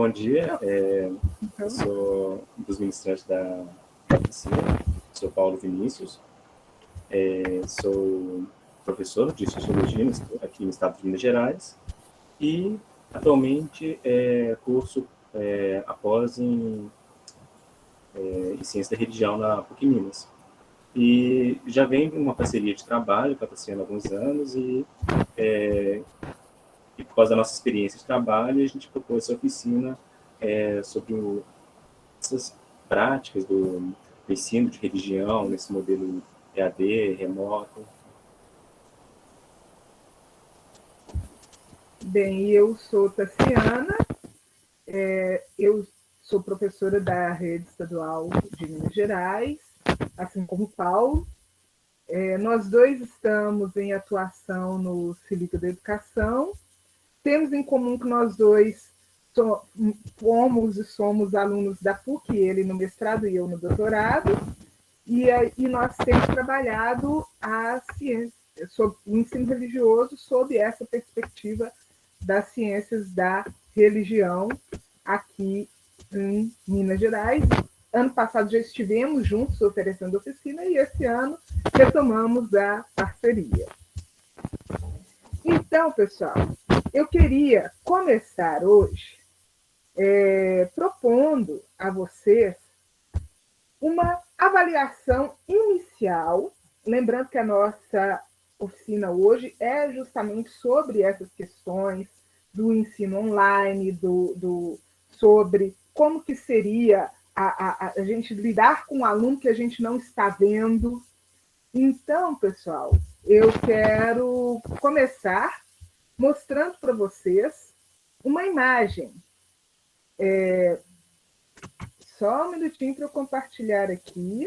bom dia. Eu sou um dos ministrantes da oficina, sou Paulo Vinícius, sou professor de Sociologia aqui no estado de Minas Gerais e, atualmente, curso após em Ciência da Religião na PUC Minas. E já vem uma parceria de trabalho que está há alguns anos e por causa da nossa experiência de trabalho, a gente propôs essa oficina sobre essas práticas do ensino de religião nesse modelo EAD, remoto. Bem, eu sou Tassiana, eu sou professora da Rede Estadual de Minas Gerais, assim como o Paulo. Nós dois estamos em atuação no Cívico da Educação. Temos em comum que nós dois fomos e somos alunos da PUC, ele no mestrado e eu no doutorado, e nós temos trabalhado a ciência, sobre o ensino religioso sob essa perspectiva das ciências da religião aqui em Minas Gerais. Ano passado já estivemos juntos oferecendo oficina e esse ano retomamos a parceria. Então, pessoal, eu queria começar hoje propondo a vocês uma avaliação inicial, lembrando que a nossa oficina hoje é justamente sobre essas questões do ensino online, sobre como que seria a gente lidar com um aluno que a gente não está vendo. Então, pessoal, eu quero começar mostrando para vocês uma imagem. Só um minutinho para eu compartilhar aqui.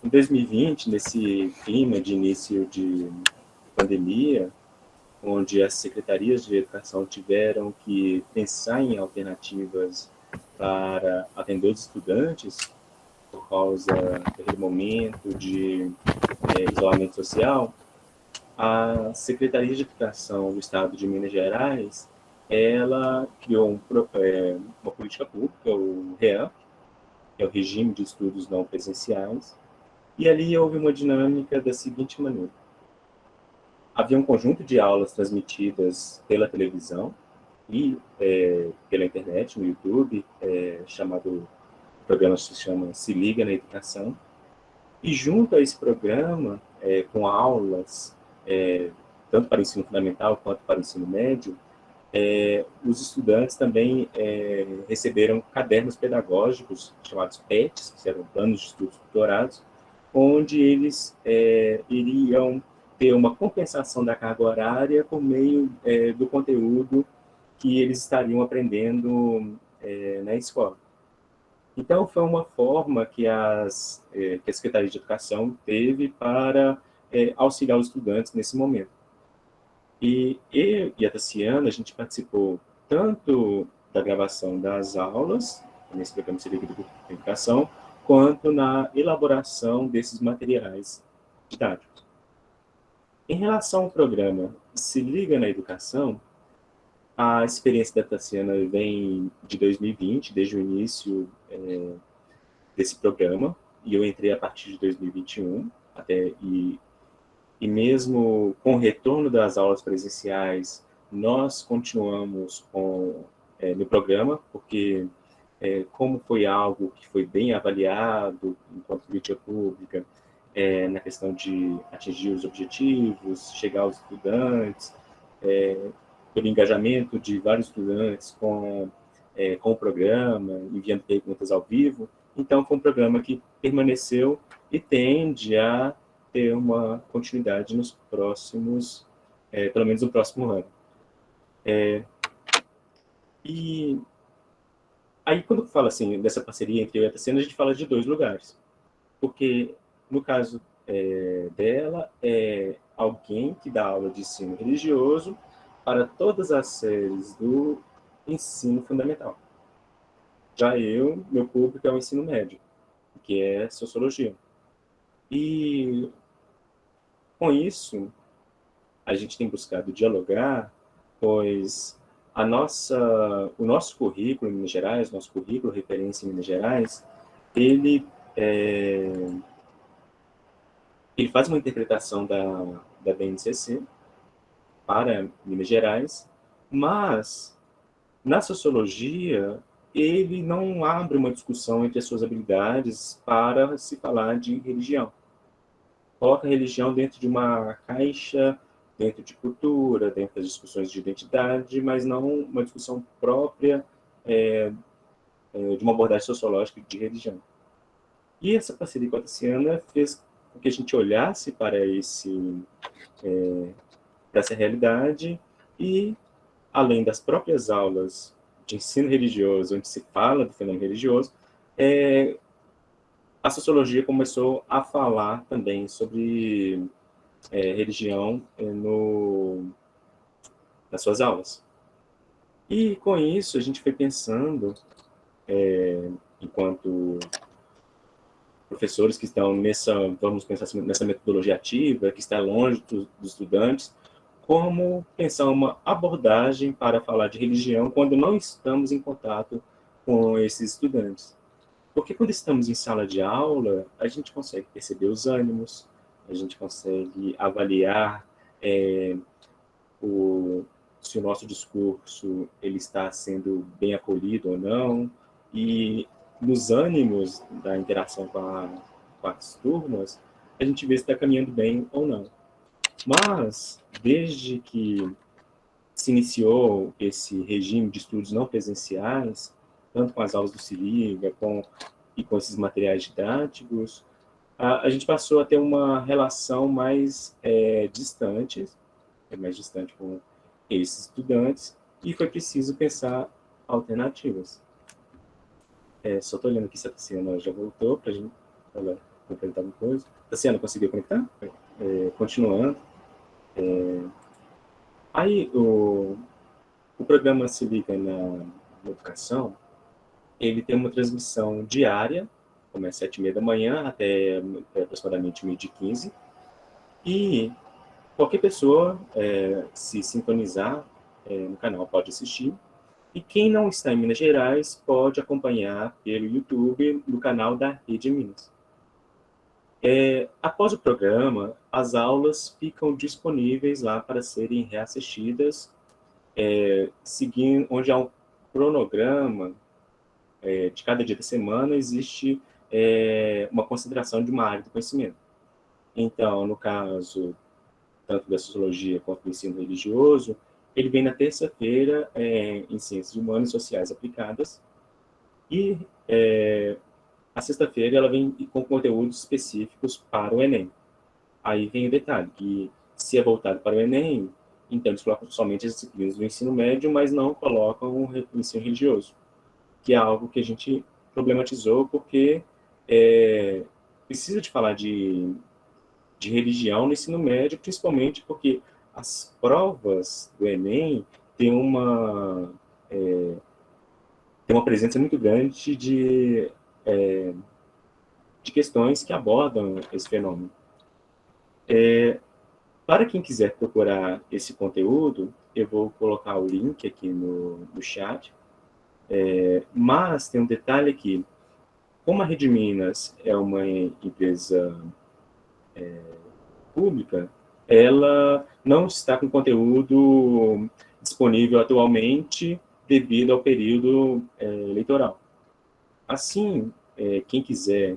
Em 2020, nesse clima de início de pandemia, onde as secretarias de educação tiveram que pensar em alternativas para atender os estudantes, por causa daquele momento de isolamento social, a Secretaria de Educação do Estado de Minas Gerais, ela criou uma política pública, o REAP, que é o Regime de Estudos Não Presenciais, e ali houve uma dinâmica da seguinte maneira. Havia um conjunto de aulas transmitidas pela televisão e pela internet, no YouTube, o programa se chama Se Liga na Educação, e junto a esse programa, com aulas, tanto para o ensino fundamental quanto para o ensino médio, os estudantes também receberam cadernos pedagógicos, chamados PETs, que eram planos de estudos tutorados, onde eles iriam ter uma compensação da carga horária por meio do conteúdo que eles estariam aprendendo na escola. Então, foi uma forma que a Secretaria de Educação teve para auxiliar os estudantes nesse momento. E eu e a Tassiana, a gente participou tanto da gravação das aulas, nesse programa Se Liga na Educação, quanto na elaboração desses materiais didáticos. Em relação ao programa Se Liga na Educação, a experiência da Tassiana vem de 2020, desde o início desse programa, e eu entrei a partir de 2021, e mesmo com o retorno das aulas presenciais, nós continuamos no programa, porque como foi algo que foi bem avaliado enquanto política pública, na questão de atingir os objetivos, chegar aos estudantes, pelo engajamento de vários estudantes com o programa, enviando perguntas ao vivo. Então, foi um programa que permaneceu e tende a ter uma continuidade nos próximos, pelo menos no próximo ano. E aí, quando fala assim, dessa parceria entre eu e a Tassiana, a gente fala de dois lugares. Porque, no caso dela, é alguém que dá aula de ensino religioso para todas as séries do ensino fundamental. Já meu público é o ensino médio, que é sociologia. E, com isso, a gente tem buscado dialogar, pois o nosso currículo em Minas Gerais, nosso currículo referência em Minas Gerais, ele, ele faz uma interpretação da BNCC para Minas Gerais, mas na sociologia ele não abre uma discussão entre as suas habilidades para se falar de religião. Coloca a religião dentro de uma caixa, dentro de cultura, dentro das discussões de identidade, mas não uma discussão própria de uma abordagem sociológica de religião. E essa parceria com a Tassiana fez com que a gente olhasse para essa realidade e, além das próprias aulas de ensino religioso, onde se fala do fenômeno religioso, a sociologia começou a falar também sobre religião nas suas aulas. E, com isso, a gente foi pensando, enquanto professores que estão vamos pensar assim, nessa metodologia ativa, que está longe dos estudantes, como pensar uma abordagem para falar de religião quando não estamos em contato com esses estudantes. Porque quando estamos em sala de aula, a gente consegue perceber os ânimos, a gente consegue avaliar se o nosso discurso ele está sendo bem acolhido ou não, e nos ânimos da interação com as turmas, a gente vê se está caminhando bem ou não. Mas, desde que se iniciou esse regime de estudos não presenciais, tanto com as aulas do Se Liga, e com esses materiais didáticos, a gente passou a ter uma relação mais distante com esses estudantes, e foi preciso pensar alternativas. Só estou olhando aqui se a Tassiana já voltou para a gente complementar alguma coisa. Tassiana, conseguiu conectar? Continuando. Aí, o programa Se Liga na Educação, ele tem uma transmissão diária, começa às 7h30 da manhã até aproximadamente 12h15, e qualquer pessoa, se sintonizar no canal, pode assistir. E quem não está em Minas Gerais pode acompanhar pelo YouTube no canal da Rede Minas. Após o programa, as aulas ficam disponíveis lá para serem reassistidas, seguindo, onde há um cronograma de cada dia da semana, existe uma consideração de uma área do conhecimento. Então, no caso tanto da sociologia quanto do ensino religioso, ele vem na terça-feira em Ciências Humanas e Sociais Aplicadas, e a sexta-feira ela vem com conteúdos específicos para o Enem. Aí vem o detalhe, que se é voltado para o Enem, então eles colocam somente as disciplinas do ensino médio, mas não colocam o ensino religioso, que é algo que a gente problematizou, porque precisa de falar de religião no ensino médio, principalmente porque as provas do Enem têm uma presença muito grande de questões que abordam esse fenômeno. Para quem quiser procurar esse conteúdo, eu vou colocar o link aqui no chat, mas tem um detalhe aqui. Como a Rede Minas é uma empresa pública, ela não está com conteúdo disponível atualmente devido ao período eleitoral. Assim, quem quiser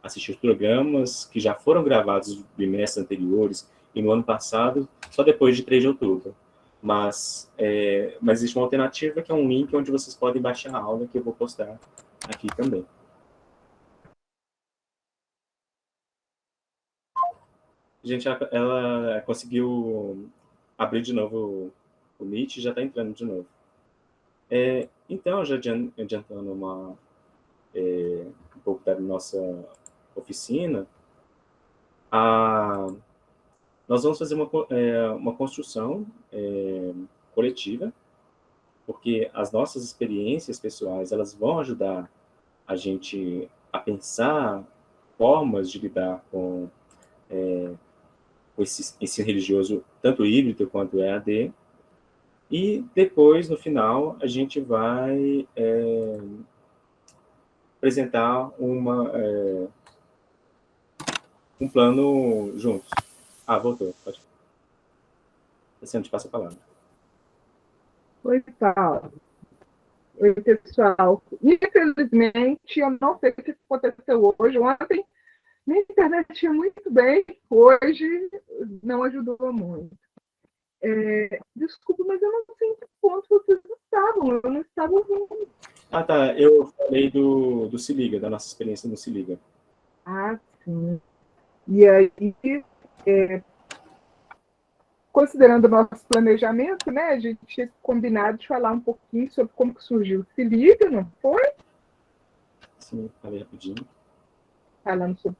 assistir os programas que já foram gravados nos bimestres anteriores e no ano passado, só depois de 3 de outubro. Mas existe uma alternativa, que é um link onde vocês podem baixar a aula, que eu vou postar aqui também. Gente, ela conseguiu abrir de novo o Meet e já está entrando de novo. Então, já adiantando um pouco da nossa oficina, nós vamos fazer uma construção coletiva, porque as nossas experiências pessoais elas vão ajudar a gente a pensar formas de lidar com esse ensino religioso, tanto híbrido quanto EAD, E depois, no final, a gente vai apresentar um plano juntos. Ah, voltou. Pode. Assim, eu te passo a palavra. Oi, Paulo. Oi, pessoal. Infelizmente, eu não sei o que aconteceu hoje. Ontem, minha internet ia muito bem. Hoje, não ajudou muito. Desculpa, mas eu não sei em que ponto vocês estavam. Eu não estava ouvindo. Ah, tá. Eu falei do Se Liga, da nossa experiência no Se Liga. Ah, sim. E aí, considerando o nosso planejamento, né, a gente tinha combinado de falar um pouquinho sobre como que surgiu o Se Liga, não foi? Sim, falei rapidinho. Falando sobre.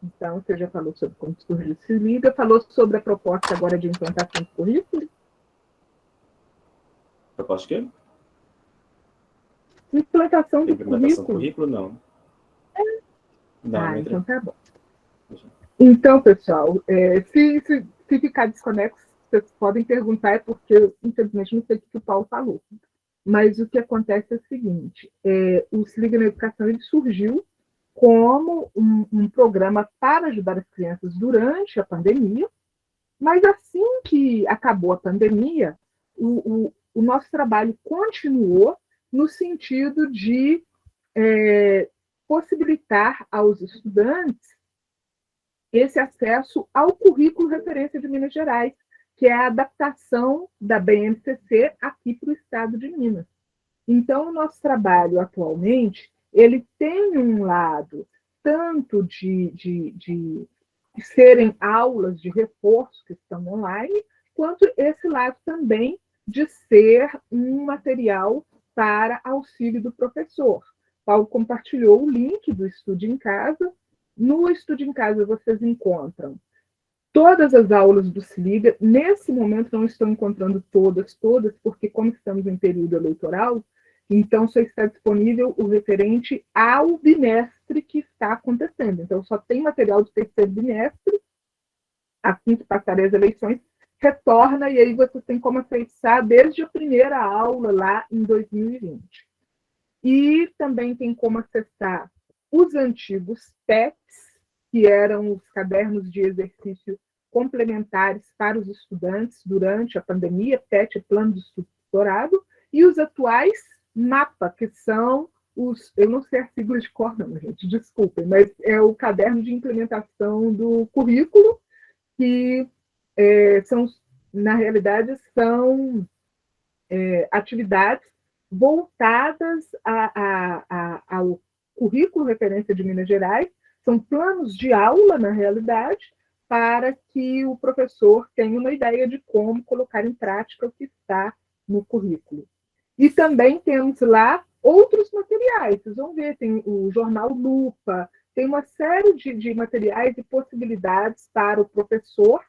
Então, você já falou sobre como surgiu o Se Liga, falou sobre a proposta agora de implantação do currículo? Proposta de quê? Implantação do Implementação do currículo? currículo? Não. Não, não entrei. Então tá bom. Então, pessoal, se ficar desconexo, vocês podem perguntar, é porque eu, infelizmente, não sei o que o Paulo falou. Mas o que acontece é o seguinte, o Se Liga na Educação ele surgiu como um programa para ajudar as crianças durante a pandemia, mas assim que acabou a pandemia, o nosso trabalho continuou no sentido de possibilitar aos estudantes esse acesso ao currículo referência de Minas Gerais, que é a adaptação da BNCC aqui para o estado de Minas. Então, o nosso trabalho atualmente, ele tem um lado tanto de serem aulas de reforço que estão online, quanto esse lado também de ser um material para auxílio do professor. Paulo compartilhou o link do Estude em Casa. No Estude em Casa vocês encontram todas as aulas do Se Liga. Nesse momento não estou encontrando todas, porque como estamos em período eleitoral, então só está disponível o referente ao bimestre que está acontecendo. Então só tem material do terceiro bimestre, assim que passarem as eleições, retorna e aí você tem como acessar desde a primeira aula lá em 2020. E também tem como acessar os antigos PETs, que eram os cadernos de exercício complementares para os estudantes durante a pandemia, PET, Plano de Estudo Doutorado, e os atuais MAPA, que são os, eu não sei a sigla de cor não, gente, desculpem, mas é o caderno de implementação do currículo, que são, na realidade, são atividades voltadas ao currículo referência de Minas Gerais, são planos de aula, na realidade, para que o professor tenha uma ideia de como colocar em prática o que está no currículo. E também temos lá outros materiais, vocês vão ver, tem o jornal Lupa, tem uma série de materiais e possibilidades para o professor,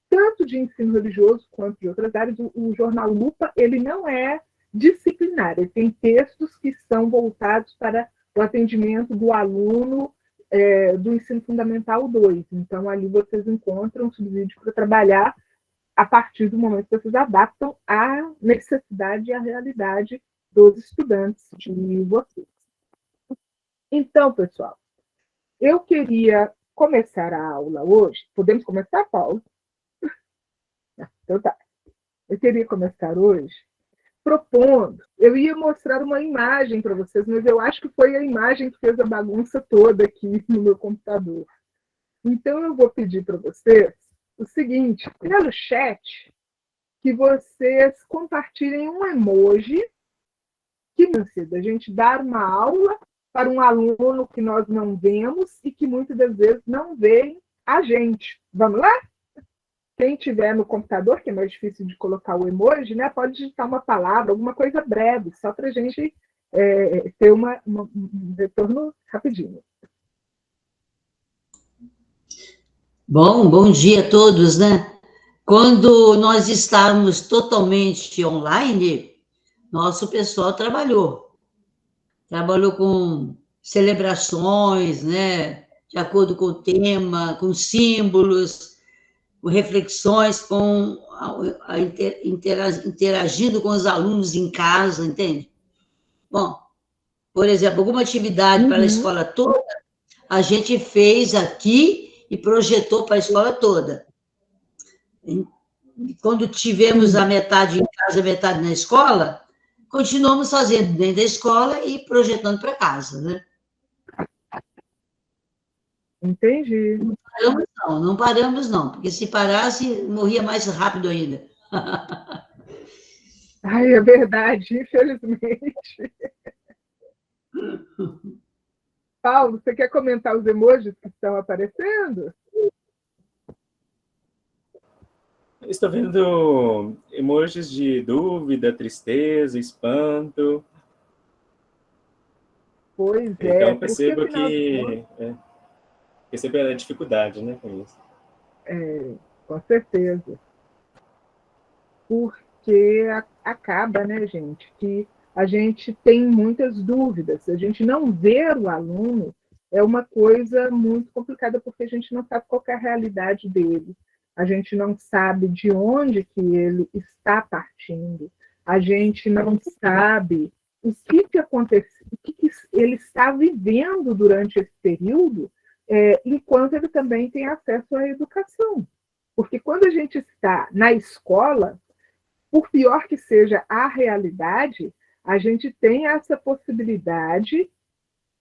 tanto de ensino religioso quanto de outras áreas. O jornal Lupa, ele não é disciplinar, ele tem textos que são voltados para o atendimento do aluno do ensino fundamental 2. Então, ali vocês encontram um subsídio para trabalhar a partir do momento que vocês adaptam à necessidade e à realidade dos estudantes de vocês. Então, pessoal, eu queria começar a aula hoje. Podemos começar, Paulo? Então tá. Eu queria começar hoje propondo, eu ia mostrar uma imagem para vocês, mas eu acho que foi a imagem que fez a bagunça toda aqui no meu computador. Então, eu vou pedir para vocês o seguinte, pelo chat, que vocês compartilhem um emoji que a gente dar uma aula para um aluno que nós não vemos e que muitas das vezes não vê a gente. Vamos lá? Quem tiver no computador, que é mais difícil de colocar o emoji, né, pode digitar uma palavra, alguma coisa breve, só para a gente ter um retorno rapidinho. Bom dia a todos, né? Quando nós estávamos totalmente online, nosso pessoal trabalhou com celebrações, né? De acordo com o tema, com símbolos. reflexões, interagindo com os alunos em casa, entende? Bom, por exemplo, alguma atividade para a escola toda, a gente fez aqui e projetou para a escola toda. Quando tivemos a metade em casa, a metade na escola, continuamos fazendo dentro da escola e projetando para casa, né? Entendi. Não paramos não, porque se parasse, morria mais rápido ainda. Ai, é verdade, infelizmente. Paulo, você quer comentar os emojis que estão aparecendo? Estou vendo emojis de dúvida, tristeza, espanto. Pois é. Então, percebo que... percebo a dificuldade, né, com isso. Com certeza. Porque acaba, né, gente, que a gente tem muitas dúvidas. A gente não ver o aluno é uma coisa muito complicada, porque a gente não sabe qual é a realidade dele. A gente não sabe de onde que ele está partindo. A gente não sabe o que aconteceu, o que ele está vivendo durante esse período, enquanto ele também tem acesso à educação. Porque quando a gente está na escola, por pior que seja a realidade, a gente tem essa possibilidade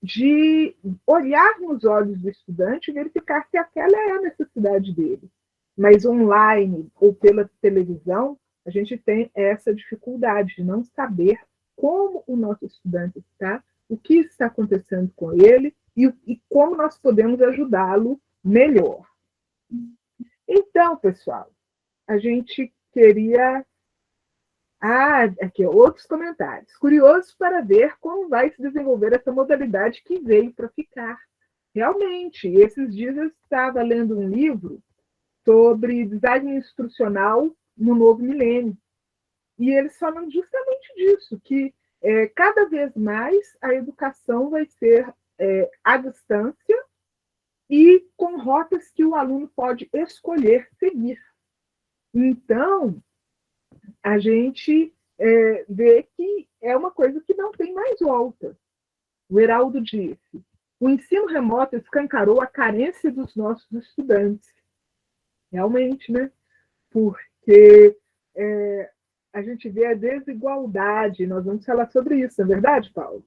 de olhar nos olhos do estudante e verificar se aquela é a necessidade dele. Mas online ou pela televisão, a gente tem essa dificuldade de não saber como o nosso estudante está, o que está acontecendo com ele e como nós podemos ajudá-lo melhor. Então, pessoal, a gente queria... aqui, outros comentários. Curioso para ver como vai se desenvolver essa modalidade que veio para ficar. Realmente, esses dias eu estava lendo um livro sobre design instrucional no novo milênio. E eles falam justamente disso, que cada vez mais a educação vai ser à distância e com rotas que o aluno pode escolher seguir. Então, a gente vê que é uma coisa que não tem mais volta. O Heraldo disse, o ensino remoto escancarou a carência dos nossos estudantes. Realmente, né? Porque a gente vê a desigualdade, nós vamos falar sobre isso, não é verdade, Paulo?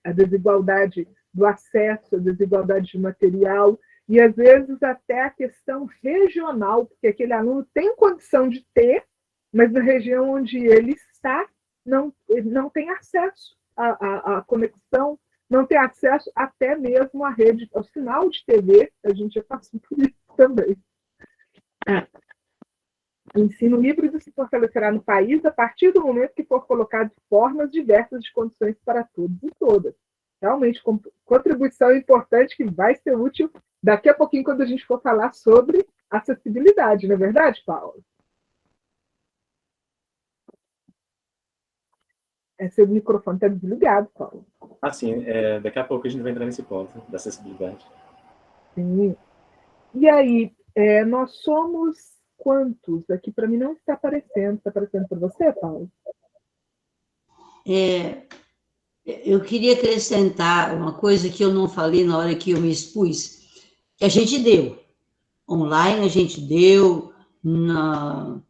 A desigualdade do acesso, a desigualdade de material, e às vezes até a questão regional, porque aquele aluno tem condição de ter, mas na região onde ele está, ele não tem acesso à conexão, não tem acesso até mesmo à rede, ao sinal de TV, a gente já passou por isso também. O ensino híbrido se fortalecerá no país a partir do momento que for colocado formas diversas de condições para todos e todas. Realmente, contribuição importante que vai ser útil daqui a pouquinho quando a gente for falar sobre acessibilidade, não é verdade, Paulo? Seu microfone está desligado, Paulo. Sim. Daqui a pouco a gente vai entrar nesse ponto da acessibilidade. Sim. E aí, nós somos quantos? Aqui para mim não está aparecendo. Está aparecendo para você, Paulo? Eu queria acrescentar uma coisa que eu não falei na hora que eu me expus, que a gente deu. Online a gente deu, na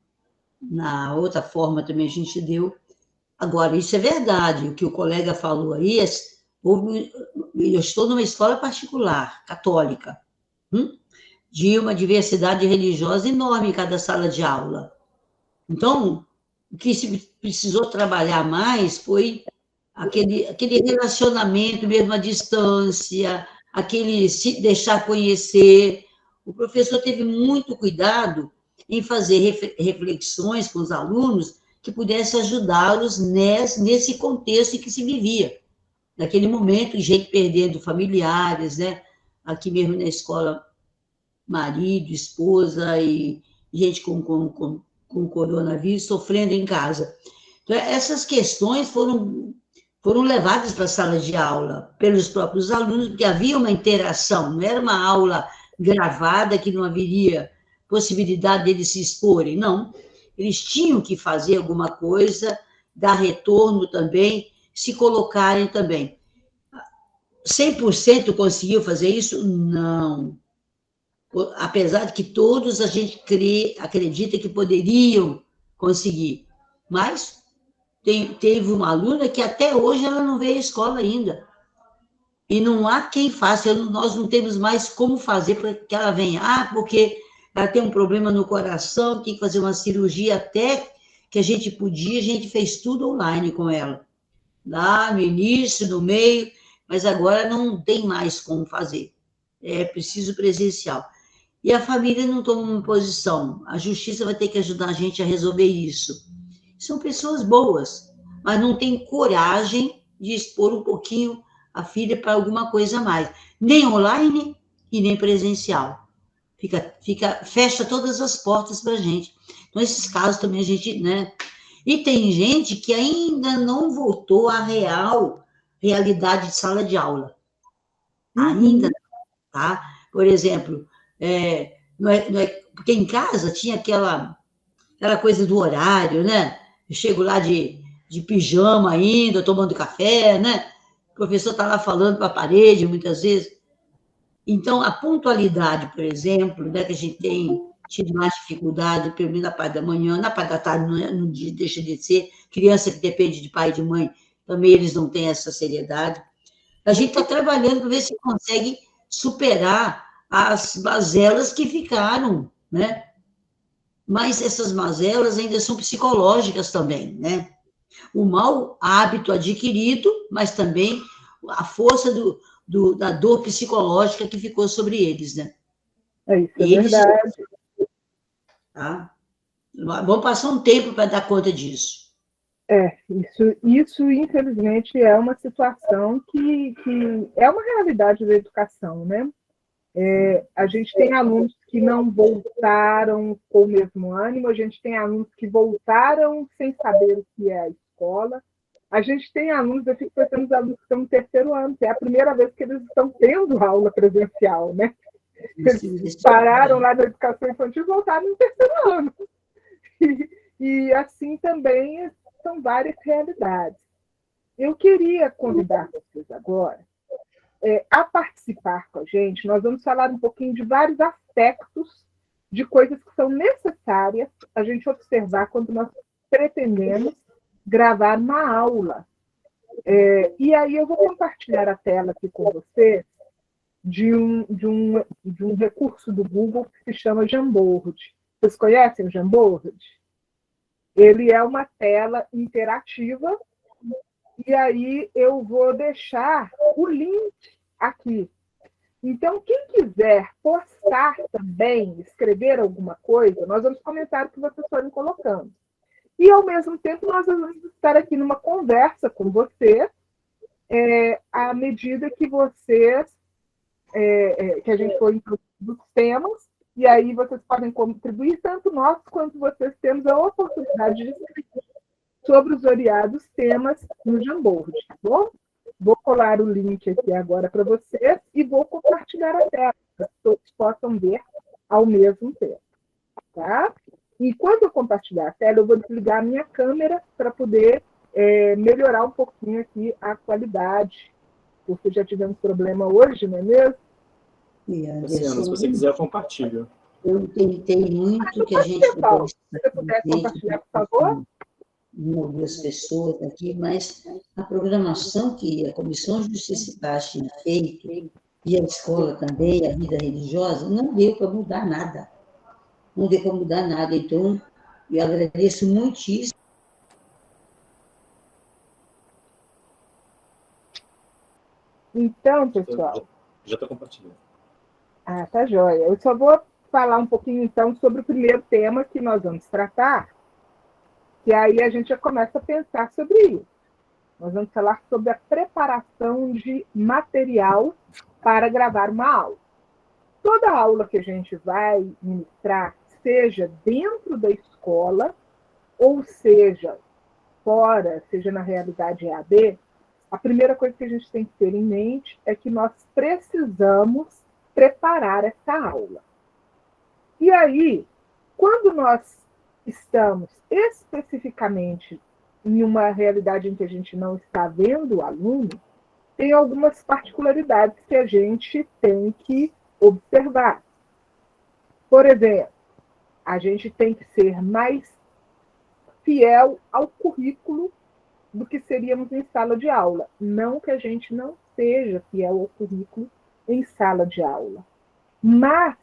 outra forma também a gente deu. Agora, isso é verdade, o que o colega falou aí, eu estou numa escola particular, católica, de uma diversidade religiosa enorme em cada sala de aula. Então, o que se precisou trabalhar mais foi aquele relacionamento mesmo à distância, aquele se deixar conhecer. O professor teve muito cuidado em fazer reflexões com os alunos que pudesse ajudá-los nesse contexto em que se vivia. Naquele momento, gente perdendo familiares, né? Aqui mesmo na escola, marido, esposa e gente com coronavírus sofrendo em casa. Então, essas questões foram levadas para a sala de aula pelos próprios alunos, porque havia uma interação, não era uma aula gravada que não haveria possibilidade deles se exporem. Não, eles tinham que fazer alguma coisa, dar retorno também, se colocarem também. 100% conseguiu fazer isso? Não. Apesar de que todos a gente acredita que poderiam conseguir. Mas teve uma aluna que até hoje ela não veio à escola ainda. E não há quem faça, nós não temos mais como fazer para que ela venha. Porque ela tem um problema no coração, tem que fazer uma cirurgia até que a gente podia, a gente fez tudo online com ela. Lá no início, no meio, mas agora não tem mais como fazer. É preciso presencial. E a família não toma uma posição. A justiça vai ter que ajudar a gente a resolver isso. São pessoas boas, mas não têm coragem de expor um pouquinho a filha para alguma coisa a mais. Nem online e nem presencial. Fecha todas as portas para a gente. Então, esses casos também a gente, né? E tem gente que ainda não voltou à realidade de sala de aula. Ainda, tá? Por exemplo, porque em casa tinha aquela coisa do horário, né? Eu chego lá de pijama ainda, tomando café, né? O professor está lá falando para a parede, muitas vezes. Então, a pontualidade, por exemplo, né, que a gente tem tido mais dificuldade, pelo menos na parte da manhã, na parte da tarde não deixa de ser, criança que depende de pai e de mãe, também eles não têm essa seriedade. A gente está trabalhando para ver se consegue superar as mazelas que ficaram, né? Mas essas mazelas ainda são psicológicas também, né? O mau hábito adquirido, mas também a força da dor psicológica que ficou sobre eles, né? Isso é verdade. Tá? Vamos passar um tempo para dar conta disso. Isso infelizmente é uma situação que é uma realidade da educação, né? A gente tem alunos que não voltaram com o mesmo ânimo, a gente tem alunos que voltaram sem saber o que é a escola, a gente tem alunos, eu fico pensando nos alunos que estão no terceiro ano, que é a primeira vez que eles estão tendo aula presencial, né? Eles pararam lá na educação infantil e voltaram no terceiro ano. E assim também são várias realidades. Eu queria convidar vocês agora a participar com a gente. Nós vamos falar um pouquinho de vários aspectos de coisas que são necessárias a gente observar quando nós pretendemos gravar uma aula. E aí eu vou compartilhar a tela aqui com vocês de um recurso do Google que se chama Jamboard. Vocês conhecem o Jamboard? Ele é uma tela interativa. E aí eu vou deixar o link aqui. Então, quem quiser postar também, escrever alguma coisa, nós vamos comentar o que vocês forem colocando. E, ao mesmo tempo, nós vamos estar aqui numa conversa com vocês, à medida que vocês, que a gente for introduzindo os temas, e aí vocês podem contribuir, tanto nós quanto vocês temos a oportunidade de escrever sobre os variados temas no Jamboard, tá bom? Vou colar o link aqui agora para vocês e vou compartilhar a tela, para que todos possam ver ao mesmo tempo, tá? E quando eu compartilhar a tela, eu vou desligar a minha câmera para poder melhorar um pouquinho aqui a qualidade, porque já tivemos problema hoje, não é mesmo? Luciana, se você quiser, compartilha. Eu tentei muito que a gente pudesse... Se você puder compartilhar, por favor. Uma ou duas pessoas aqui, mas a programação que a Comissão de Justiça e Paz tinha feito, e a escola também, a vida religiosa, não deu para mudar nada. Não deu para mudar nada. Então, eu agradeço muitíssimo. Então, pessoal... Já estou compartilhando. Tá joia. Eu só vou falar um pouquinho, então, sobre o primeiro tema que nós vamos tratar, que aí a gente já começa a pensar sobre isso. Nós vamos falar sobre a preparação de material para gravar uma aula. Toda aula que a gente vai ministrar, seja dentro da escola, ou seja fora, seja na realidade EAD, a primeira coisa que a gente tem que ter em mente é que nós precisamos preparar essa aula. E aí, quando nós estamos especificamente em uma realidade em que a gente não está vendo o aluno, tem algumas particularidades que a gente tem que observar. Por exemplo, a gente tem que ser mais fiel ao currículo do que seríamos em sala de aula. Não que a gente não seja fiel ao currículo em sala de aula. Mas,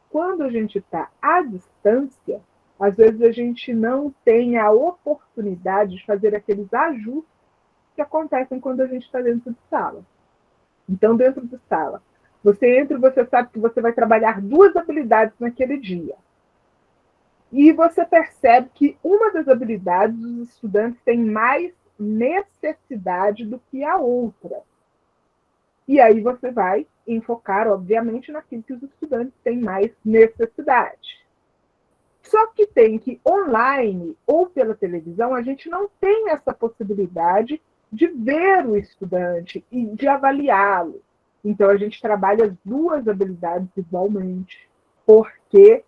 quando a gente está à distância, às vezes a gente não tem a oportunidade de fazer aqueles ajustes que acontecem quando a gente está dentro de sala. Então, dentro de sala, você entra e você sabe que você vai trabalhar 2 habilidades naquele dia. E você percebe que uma das habilidades os estudantes têm mais necessidade do que a outra. E aí você vai enfocar, obviamente, naquilo que os estudantes têm mais necessidade. Só que tem que, online ou pela televisão, a gente não tem essa possibilidade de ver o estudante e de avaliá-lo. Então, a gente trabalha as 2 habilidades igualmente, porque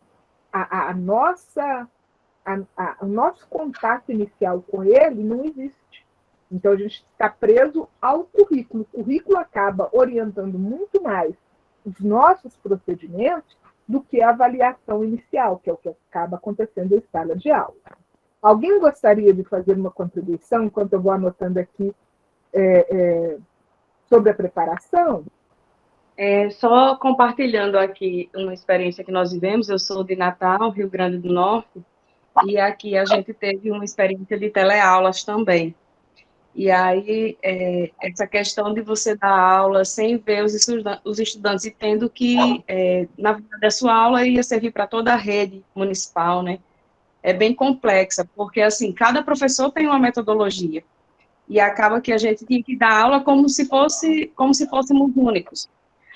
o nosso contato inicial com ele não existe. Então, a gente está preso ao currículo. O currículo acaba orientando muito mais os nossos procedimentos do que a avaliação inicial, que é o que acaba acontecendo em sala de aula. Alguém gostaria de fazer uma contribuição, enquanto eu vou anotando aqui, sobre a preparação? Só compartilhando aqui uma experiência que nós vivemos. Eu sou de Natal, Rio Grande do Norte, e aqui a gente teve uma experiência de teleaulas também. E aí, essa questão de você dar aula sem ver os estudantes e tendo que, na verdade, a sua aula ia servir para toda a rede municipal, né? É bem complexa, porque, assim, cada professor tem uma metodologia, e acaba que a gente tinha que dar aula como se fôssemos únicos.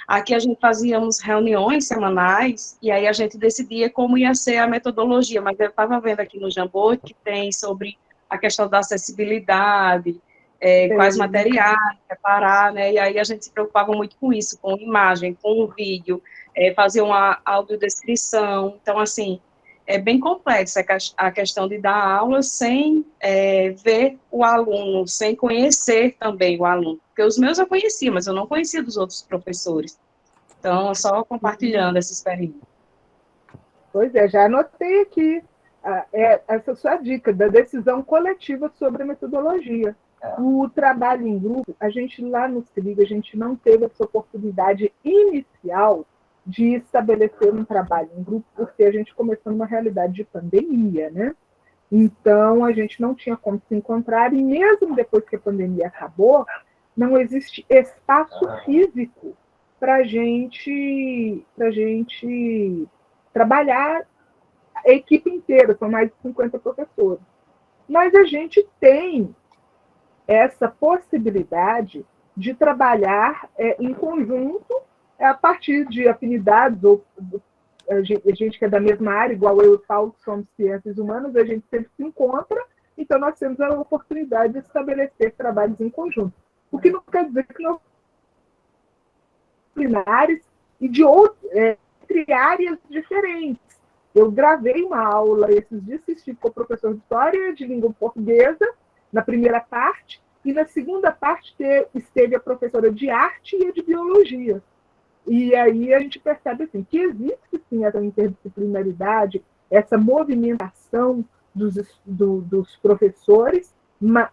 Aqui a gente fazíamos reuniões semanais, e aí a gente decidia como ia ser a metodologia, mas eu estava vendo aqui no Jamboard que tem sobre a questão da acessibilidade, quais materiais preparar, né? E aí a gente se preocupava muito com isso, com imagem, com vídeo, fazer uma audiodescrição. Então, assim, é bem complexa a questão de dar aula sem ver o aluno, sem conhecer também o aluno. Porque os meus eu conhecia, mas eu não conhecia dos outros professores. Então, só compartilhando essa experiência. Pois é, já anotei aqui essa sua dica da decisão coletiva sobre a metodologia. O trabalho em grupo, a gente lá no CILIG, a gente não teve essa oportunidade inicial de estabelecer um trabalho em grupo, porque a gente começou numa realidade de pandemia, né? Então, a gente não tinha como se encontrar, e mesmo depois que a pandemia acabou, não existe espaço físico para a gente trabalhar a equipe inteira, são mais de 50 professores. Mas a gente tem essa possibilidade de trabalhar em conjunto a partir de afinidades, ou a gente que é da mesma área, igual eu e o Paulo, que somos ciências humanas, a gente sempre se encontra, então nós temos a oportunidade de estabelecer trabalhos em conjunto. O que não quer dizer que nós disciplinares e de entre áreas diferentes. Eu gravei uma aula esses dias, assisti com o professor de História de Língua Portuguesa, na primeira parte, e na segunda parte esteve a professora de Arte e a de Biologia. E aí a gente percebe assim, que existe sim essa interdisciplinaridade, essa movimentação dos professores,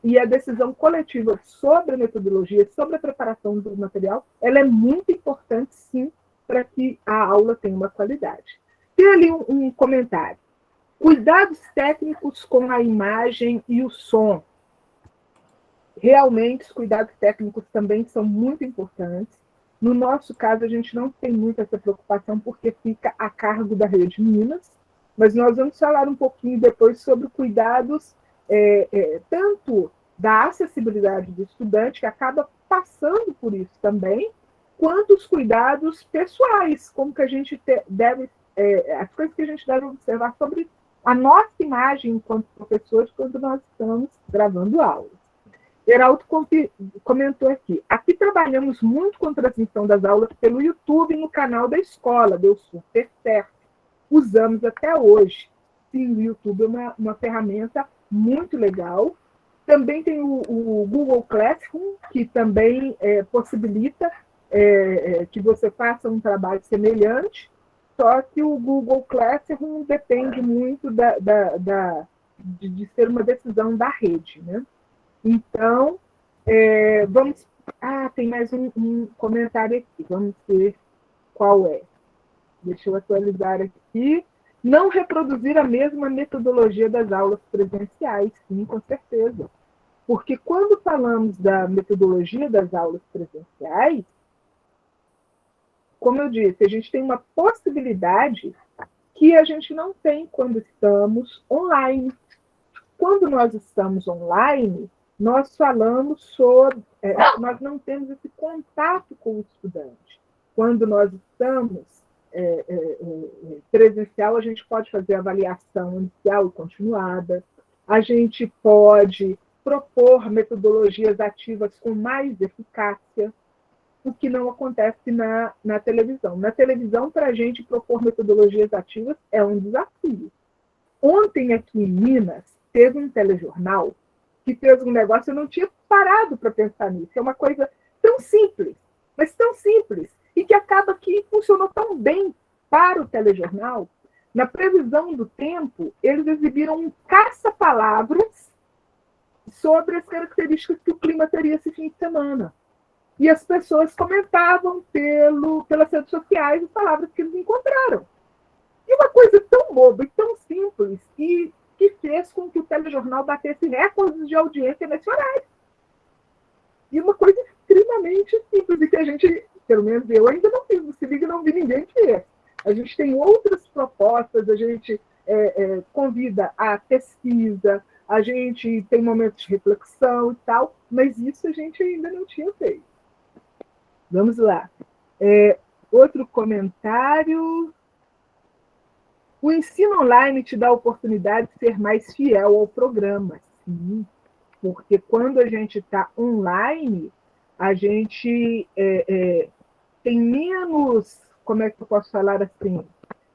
e a decisão coletiva sobre a metodologia, sobre a preparação do material, ela é muito importante, sim, para que a aula tenha uma qualidade. Tem ali um comentário. Cuidados técnicos com a imagem e o som. Realmente, os cuidados técnicos também são muito importantes. No nosso caso, a gente não tem muito essa preocupação, porque fica a cargo da Rede Minas, mas nós vamos falar um pouquinho depois sobre cuidados tanto da acessibilidade do estudante, que acaba passando por isso também, quanto os cuidados pessoais, como que a gente deve, as coisas que a gente deve observar sobre a nossa imagem enquanto professores quando nós estamos gravando aulas. Heraldo comentou aqui. Aqui trabalhamos muito com a transmissão das aulas pelo YouTube no canal da escola, deu super certo. usamos até hoje. Sim, o YouTube é uma ferramenta muito legal. Também tem o Google Classroom, que também possibilita que você faça um trabalho semelhante, só que o Google Classroom depende muito de ser uma decisão da rede, né? Então, vamos... tem mais um comentário aqui, vamos ver qual é. Deixa eu atualizar aqui. Não reproduzir a mesma metodologia das aulas presenciais, sim, com certeza. Porque quando falamos da metodologia das aulas presenciais, como eu disse, a gente tem uma possibilidade que a gente não tem quando estamos online. Quando nós estamos online, nós falamos sobre... nós não temos esse contato com o estudante. Quando nós estamos presencial, a gente pode fazer avaliação inicial e continuada, a gente pode propor metodologias ativas com mais eficácia, o que não acontece na televisão. Na televisão, para a gente propor metodologias ativas é um desafio. Ontem, aqui em Minas, teve um telejornal que fez um negócio, eu não tinha parado para pensar nisso. É uma coisa tão simples, mas tão simples, e que acaba que funcionou tão bem para o telejornal. Na previsão do tempo, eles exibiram um caça-palavras sobre as características que o clima teria esse fim de semana. E as pessoas comentavam pelas redes sociais as palavras que eles encontraram. E uma coisa tão boba e tão simples que fez com que o telejornal batesse recordes de audiência nesse horário. E uma coisa extremamente simples, e que a gente, pelo menos eu ainda não fiz, no Se Liga não vi ninguém ver. A gente tem outras propostas, a gente convida a pesquisa, a gente tem momentos de reflexão e tal, mas isso a gente ainda não tinha feito. Vamos lá. Outro comentário. O ensino online te dá a oportunidade de ser mais fiel ao programa. Sim, porque quando a gente está online, a gente tem menos, como é que eu posso falar assim,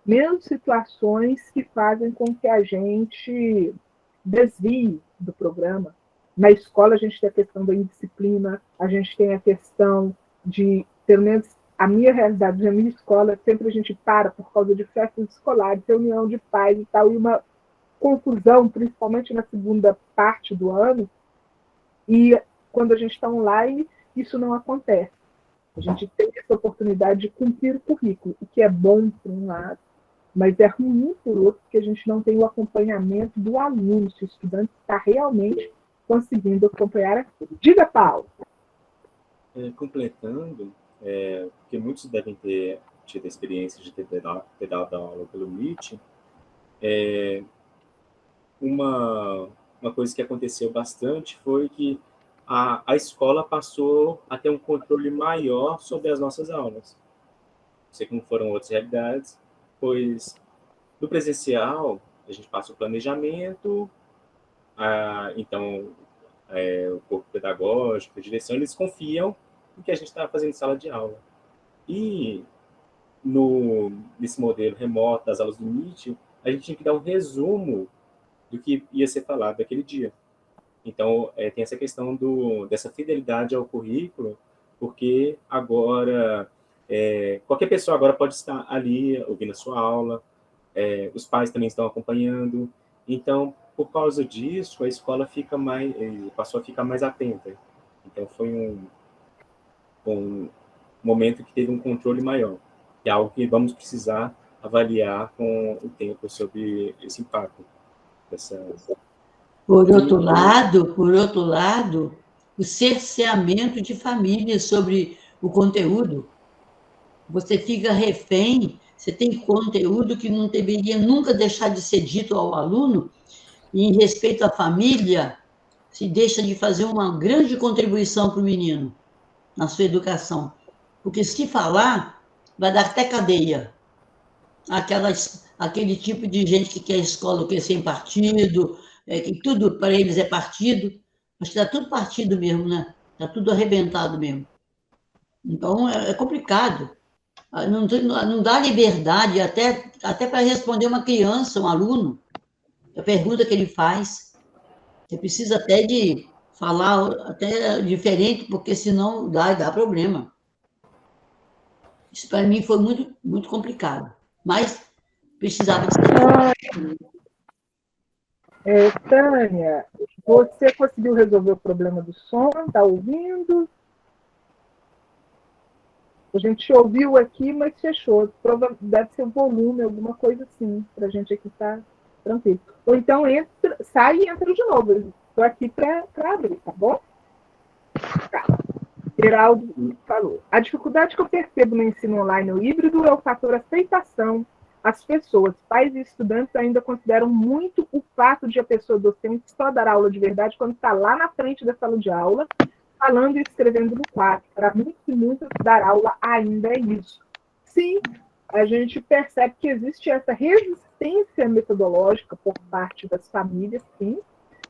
menos situações que fazem com que a gente desvie do programa. Na escola, a gente tem a questão da indisciplina, a gente tem a questão de, pelo menos a minha realidade, na minha escola, sempre a gente para por causa de festas escolares, reunião de pais e tal, e uma confusão, principalmente na segunda parte do ano, e quando a gente está online, isso não acontece. A gente tem essa oportunidade de cumprir o currículo, o que é bom por um lado, mas é ruim por outro, porque a gente não tem o acompanhamento do aluno, se o estudante está realmente conseguindo acompanhar aquilo. Diga, Paulo. Completando, porque muitos devem ter tido a experiência de ter dado aula pelo Meet, uma coisa que aconteceu bastante foi que a escola passou a ter um controle maior sobre as nossas aulas. Não sei como foram outras realidades, pois no presencial a gente passa o planejamento, então o corpo pedagógico, a direção, eles confiam no que a gente está fazendo em sala de aula. E nesse modelo remoto das aulas do Meet, a gente tinha que dar um resumo do que ia ser falado naquele dia. Então, tem essa questão dessa fidelidade ao currículo, porque agora, qualquer pessoa agora pode estar ali ouvindo a sua aula, os pais também estão acompanhando. Então, por causa disso, a escola passou a ficar mais atenta. Então, foi um momento que teve um controle maior, que é algo que vamos precisar avaliar com o tempo sobre esse impacto. Por outro lado, o cerceamento de famílias sobre o conteúdo. Você fica refém, você tem conteúdo que não deveria nunca deixar de ser dito ao aluno, e em respeito à família, se deixa de fazer uma grande contribuição para o menino na sua educação. Porque se falar, vai dar até cadeia. Aquele tipo de gente que quer escola, que é sem partido, que tudo para eles é partido. Acho que está tudo partido mesmo, né? Está tudo arrebentado mesmo. Então, é complicado. não dá liberdade até para responder uma criança, um aluno, a pergunta que ele faz. Você precisa até de falar até diferente, porque senão dá problema. Isso para mim foi muito, muito complicado. Mas precisava de ser. Tânia, você conseguiu resolver o problema do som? Está ouvindo? A gente ouviu aqui, mas fechou. Deve ser o volume, alguma coisa assim, para a gente aqui estar tranquilo. Ou então sai e entra de novo. Estou aqui para abrir, tá bom? Tá. Geraldo falou. A dificuldade que eu percebo no ensino online ou híbrido é o fator aceitação. As pessoas, pais e estudantes, ainda consideram muito o fato de a pessoa docente só dar aula de verdade quando está lá na frente da sala de aula, falando e escrevendo no quadro. Para muitos e muitas, dar aula ainda é isso. Sim, a gente percebe que existe essa resistência metodológica por parte das famílias, sim.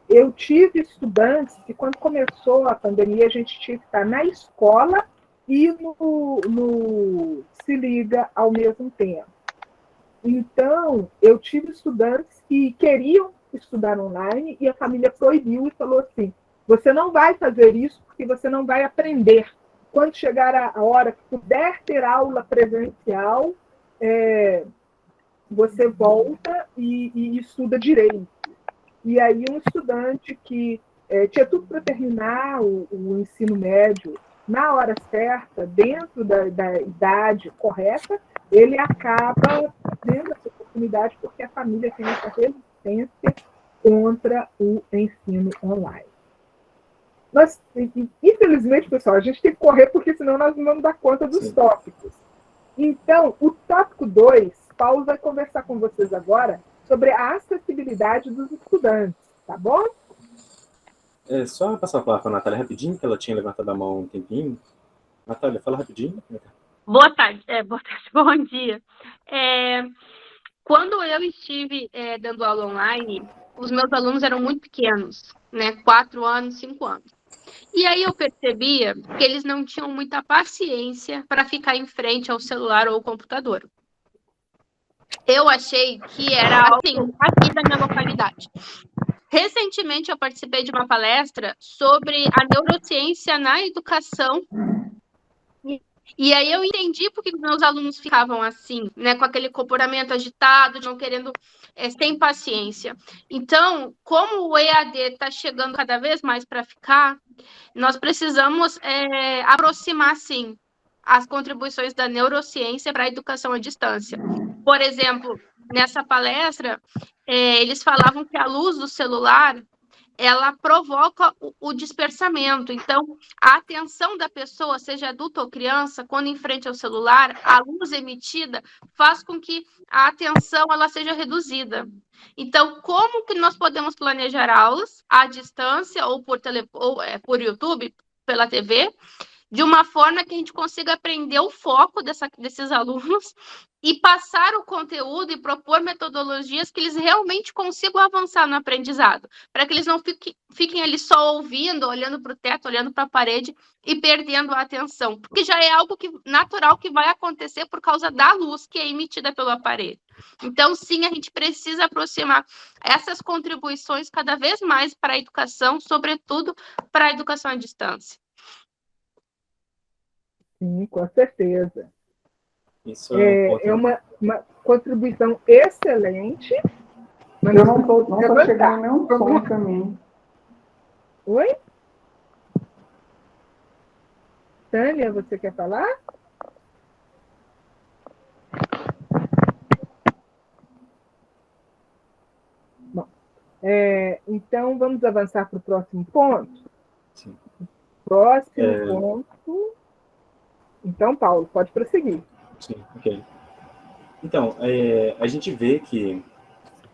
Eu tive estudantes que, quando começou a pandemia, a gente tinha que estar na escola e no Se Liga ao mesmo tempo. Então, eu tive estudantes que queriam estudar online e a família proibiu e falou assim: você não vai fazer isso porque você não vai aprender. Quando chegar a hora que puder ter aula presencial, você volta e estuda direito. E aí um estudante que tinha tudo para terminar o ensino médio na hora certa, dentro da idade correta, ele acaba tendo essa oportunidade porque a família tem essa resistência contra o ensino online. Infelizmente, pessoal, a gente tem que correr porque senão nós não vamos dar conta dos tópicos. Então, o tópico 2, Paulo vai conversar com vocês agora sobre a acessibilidade dos estudantes, tá bom? Só passar a palavra para a Natália rapidinho, que ela tinha levantado a mão um tempinho. Natália, fala rapidinho. Boa tarde, bom dia. Quando eu estive dando aula online, os meus alunos eram muito pequenos, né? 4 anos, 5 anos. E aí eu percebia que eles não tinham muita paciência para ficar em frente ao celular ou ao computador. Eu achei que era assim, aqui da minha localidade. Recentemente eu participei de uma palestra sobre a neurociência na educação. E aí eu entendi por que meus alunos ficavam assim, né, com aquele comportamento agitado, não querendo, sem paciência. Então, como o EAD está chegando cada vez mais para ficar, nós precisamos aproximar, sim, as contribuições da neurociência para a educação à distância. Por exemplo, nessa palestra, eles falavam que a luz do celular ela provoca o dispersamento. Então, a atenção da pessoa, seja adulto ou criança, quando em frente ao celular, a luz emitida faz com que a atenção ela seja reduzida. Então, como que nós podemos planejar aulas à distância ou por YouTube, pela TV, de uma forma que a gente consiga prender o foco desses alunos e passar o conteúdo e propor metodologias que eles realmente consigam avançar no aprendizado, para que eles não fiquem ali só ouvindo, olhando para o teto, olhando para a parede e perdendo a atenção, porque já é algo natural que vai acontecer por causa da luz que é emitida pelo aparelho. Então, sim, a gente precisa aproximar essas contribuições cada vez mais para a educação, sobretudo para a educação à distância. Sim, com certeza. Isso é uma contribuição excelente. Mas eu não estou chegando nenhum som para mim. Oi? Tânia, você quer falar? Bom, então vamos avançar para o próximo ponto? Sim. Próximo ponto. Então, Paulo, pode prosseguir. Sim, ok. Então, a gente vê que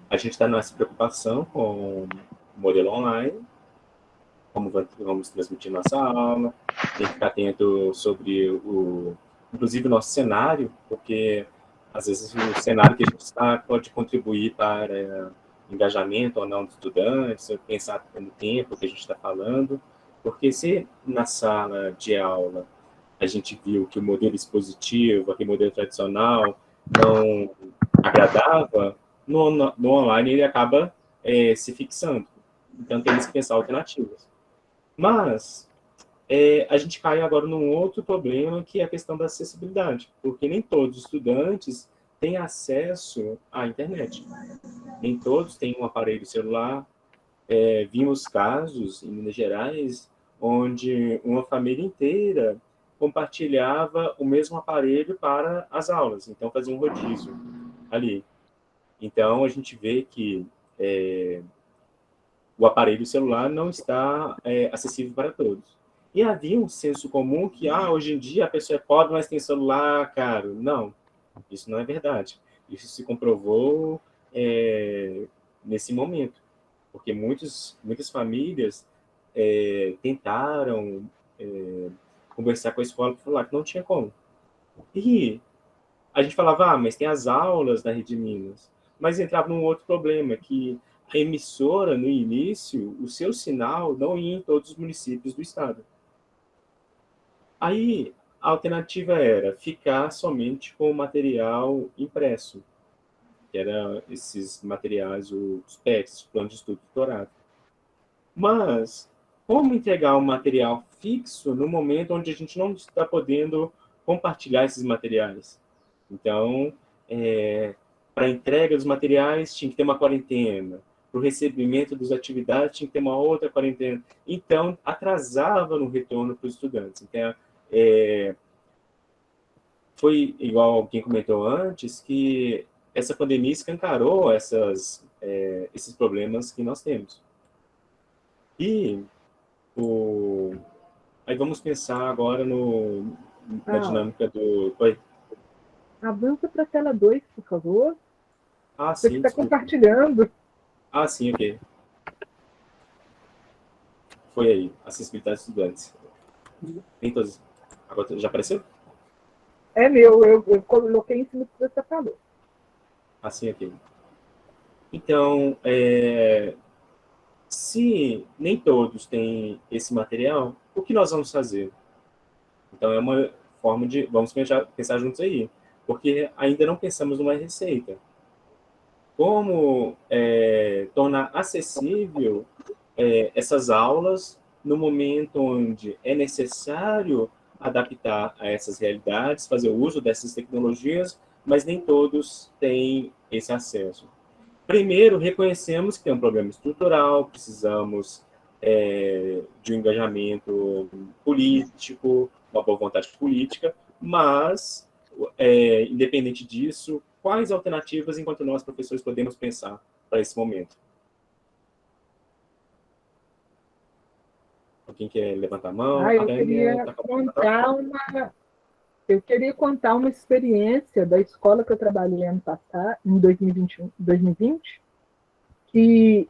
a gente está nessa preocupação com o modelo online, como vamos transmitir nossa aula, tem que ficar atento sobre inclusive o nosso cenário, porque às vezes o cenário que a gente está pode contribuir para engajamento ou não dos estudantes, pensar no tempo que a gente está falando, porque se na sala de aula a a gente viu que o modelo expositivo, aquele modelo tradicional, não agradava, no online ele acaba se fixando. Então, temos que pensar alternativas. Mas a gente cai agora num outro problema, que é a questão da acessibilidade, porque nem todos os estudantes têm acesso à internet. Nem todos têm um aparelho celular. Vimos casos, em Minas Gerais, onde uma família inteira compartilhava o mesmo aparelho para as aulas, então fazia um rodízio ali. Então, a gente vê que o aparelho celular não está acessível para todos. E havia um senso comum que, hoje em dia a pessoa é pobre, mas tem celular caro. Não, isso não é verdade. Isso se comprovou nesse momento, porque muitas famílias tentaram conversar com a escola para falar que não tinha como. E a gente falava, mas tem as aulas da Rede Minas. Mas entrava num outro problema, que a emissora, no início, o seu sinal não ia em todos os municípios do estado. Aí, a alternativa era ficar somente com o material impresso, que eram esses materiais, os PETs, os planos de estudo doutorado. Mas, como entregar um material fixo no momento onde a gente não está podendo compartilhar esses materiais? Então, para a entrega dos materiais tinha que ter uma quarentena, para o recebimento das atividades tinha que ter uma outra quarentena. Então, atrasava no retorno para os estudantes. Então, foi igual alguém comentou antes, que essa pandemia escancarou esses problemas que nós temos. E aí vamos pensar agora na dinâmica do... Oi? Avança para a tela 2, por favor. Você está compartilhando. Sim, ok. Foi aí, acessibilidade de estudantes. Tem todos. Agora já apareceu? É meu, eu coloquei em cima do que você falou. Sim, ok. Então, se nem todos têm esse material, o que nós vamos fazer? Então, é uma forma de... Vamos pensar juntos aí. Porque ainda não pensamos numa receita. Como tornar acessível essas aulas no momento onde é necessário adaptar a essas realidades, fazer o uso dessas tecnologias, mas nem todos têm esse acesso. Primeiro, reconhecemos que tem um problema estrutural, precisamos de um engajamento político, uma boa vontade política, mas, independente disso, quais alternativas, enquanto nós, professores, podemos pensar para esse momento? Alguém quer levantar a mão? Eu queria contar uma experiência da escola que eu trabalhei ano passado, em 2020, que,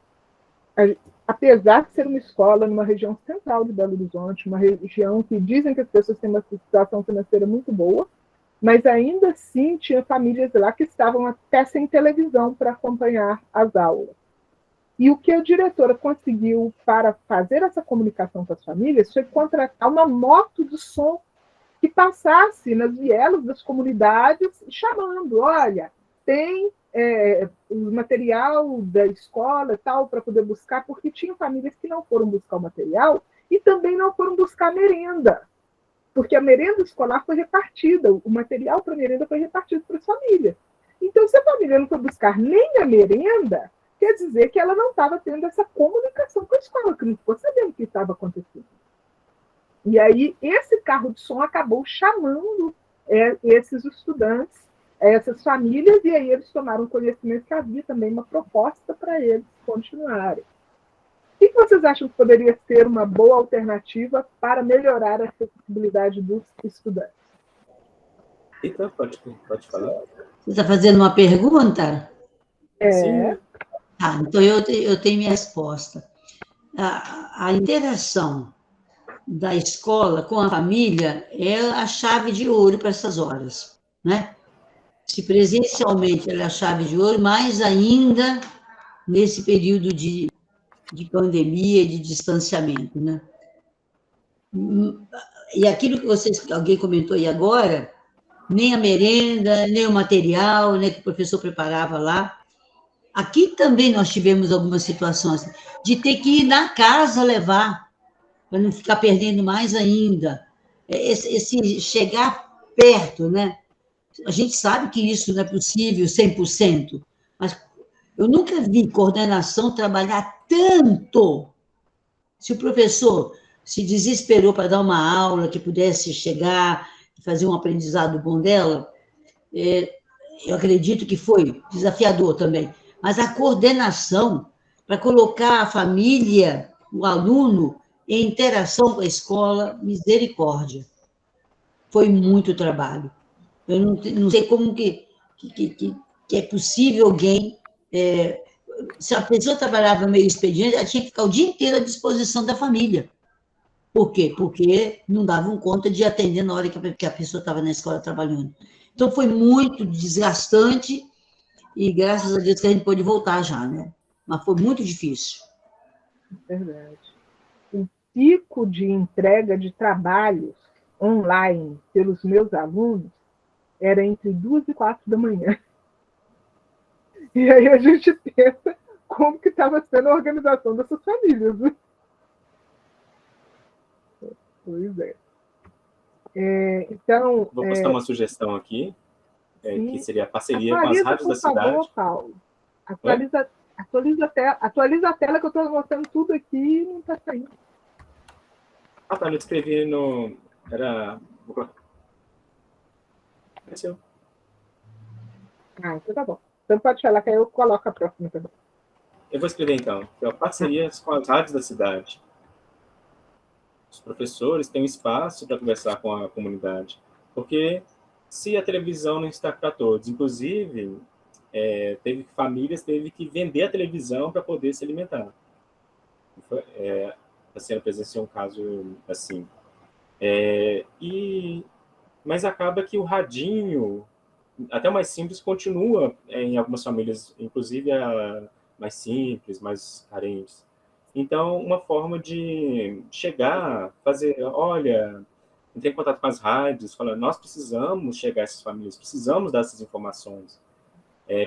apesar de ser uma escola numa região central de Belo Horizonte, uma região que dizem que as pessoas têm uma situação financeira muito boa, mas ainda assim tinha famílias lá que estavam até sem televisão para acompanhar as aulas. E o que a diretora conseguiu para fazer essa comunicação com as famílias foi contratar uma moto de som que passasse nas vielas das comunidades, chamando, olha, tem o material da escola tal para poder buscar, porque tinha famílias que não foram buscar o material e também não foram buscar a merenda, porque a merenda escolar foi repartida, o material para a merenda foi repartido para as famílias. Então, se a família não foi buscar nem a merenda, quer dizer que ela não estava tendo essa comunicação com a escola, que não ficou sabendo o que estava acontecendo. E aí, esse carro de som acabou chamando esses estudantes, essas famílias, e aí eles tomaram conhecimento que havia também uma proposta para eles continuarem. O que vocês acham que poderia ser uma boa alternativa para melhorar a acessibilidade dos estudantes? Então, pode falar. Você está fazendo uma pergunta? Sim. Então eu tenho minha resposta. A interação da escola com a família é a chave de ouro para essas horas, né? Se presencialmente ela é a chave de ouro, mais ainda nesse período de pandemia e de distanciamento, né? E aquilo que alguém comentou aí agora, nem a merenda, nem o material, né, que o professor preparava lá. Aqui também nós tivemos algumas situações de ter que ir na casa levar, para não ficar perdendo mais ainda. Esse chegar perto, né? A gente sabe que isso não é possível 100%, mas eu nunca vi coordenação trabalhar tanto. Se o professor se desesperou para dar uma aula que pudesse chegar e fazer um aprendizado bom dela, eu acredito que foi desafiador também. Mas a coordenação para colocar a família, o aluno, em interação com a escola, misericórdia. Foi muito trabalho. Eu não sei como que é possível alguém... se a pessoa trabalhava meio expediente, ela tinha que ficar o dia inteiro à disposição da família. Por quê? Porque não davam conta de atender na hora que a pessoa estava na escola trabalhando. Então, foi muito desgastante e, graças a Deus, que a gente pôde voltar já, né? Mas foi muito difícil. Verdade. O pico de entrega de trabalhos online pelos meus alunos era entre 2 e 4 da manhã. E aí a gente pensa como que estava sendo a organização dessas famílias. Né? Pois é. Então... Vou postar uma sugestão aqui, que seria a parceria com as rádios da cidade. Por favor, Paulo. Atualiza a tela que eu estou mostrando tudo aqui e não está saindo. Ah, tá, eu escrevi no... Era... Apareceu. Ah, então tá bom. Então pode falar que aí eu coloco a próxima também. Eu vou escrever então. Parcerias com as rádios da cidade. Os professores têm um espaço para conversar com a comunidade. Porque se a televisão não está para todos, inclusive, teve que vender a televisão para poder se alimentar. A senhora presenciou um caso assim. Mas acaba que o radinho, até o mais simples, continua em algumas famílias, inclusive a mais simples, mais carentes. Então, uma forma de chegar, fazer, olha, entrar em contato com as rádios, falar, nós precisamos chegar a essas famílias, precisamos dar essas informações,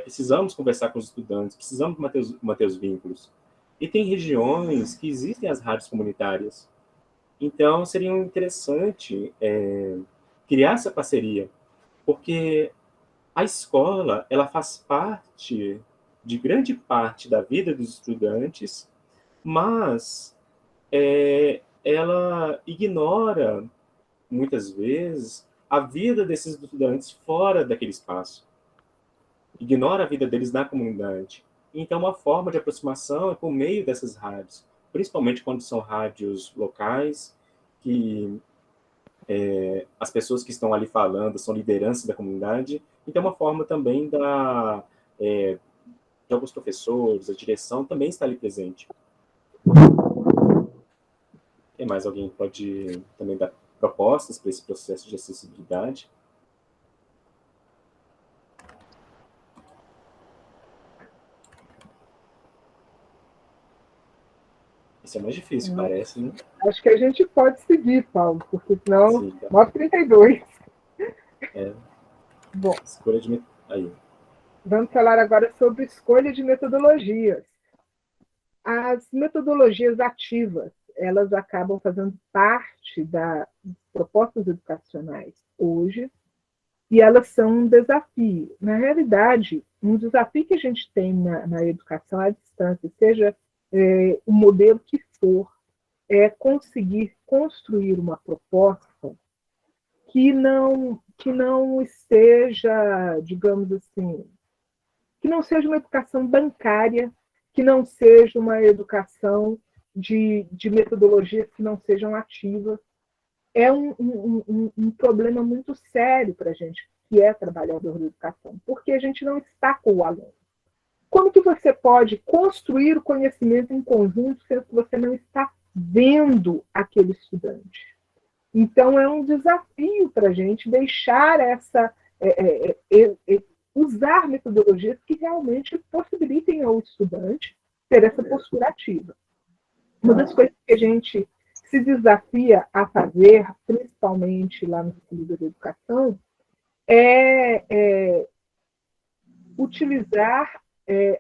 precisamos conversar com os estudantes, precisamos manter os vínculos. E tem regiões que existem as rádios comunitárias. Então, seria interessante criar essa parceria, porque a escola, ela faz parte de grande parte da vida dos estudantes, mas ela ignora, muitas vezes, a vida desses estudantes fora daquele espaço. Ignora a vida deles na comunidade. Então, uma forma de aproximação é por meio dessas rádios, principalmente quando são rádios locais, que as pessoas que estão ali falando são lideranças da comunidade. Então, uma forma também de alguns professores, a direção também está ali presente. Tem mais alguém que pode também dar propostas para esse processo de acessibilidade? Isso é mais difícil, parece, né? Acho que a gente pode seguir, Paulo, porque senão... Sim, tá. 9h32. Bom. Escolha de... Aí. Vamos falar agora sobre escolha de metodologias. As metodologias ativas, elas acabam fazendo parte das propostas educacionais hoje, e elas são um desafio. Na realidade, um desafio que a gente tem na educação à distância, seja o modelo que for, é conseguir construir uma proposta que não esteja, digamos assim, que não seja uma educação bancária, que não seja uma educação de metodologias que não sejam ativas. É um problema muito sério para a gente, que é trabalhador da educação, porque a gente não está com o aluno. Como que você pode construir o conhecimento em conjunto sendo que você não está vendo aquele estudante? Então, é um desafio para a gente deixar usar metodologias que realmente possibilitem ao estudante ter essa postura ativa. Uma das coisas que a gente se desafia a fazer, principalmente lá no Ciclo da Educação, é utilizar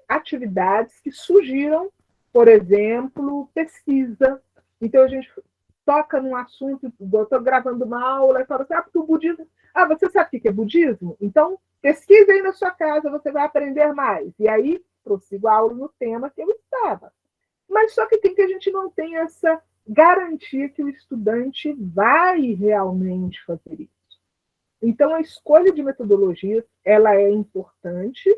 atividades que surgiram, por exemplo, pesquisa. Então, a gente toca num assunto, eu estou gravando uma aula e falo assim, porque o budismo... você sabe o que é budismo? Então, pesquisa aí na sua casa, você vai aprender mais. E aí, prossigo a aula no tema que eu estava. Mas só que a gente não tem essa garantia que o estudante vai realmente fazer isso. Então, a escolha de metodologias, ela é importante,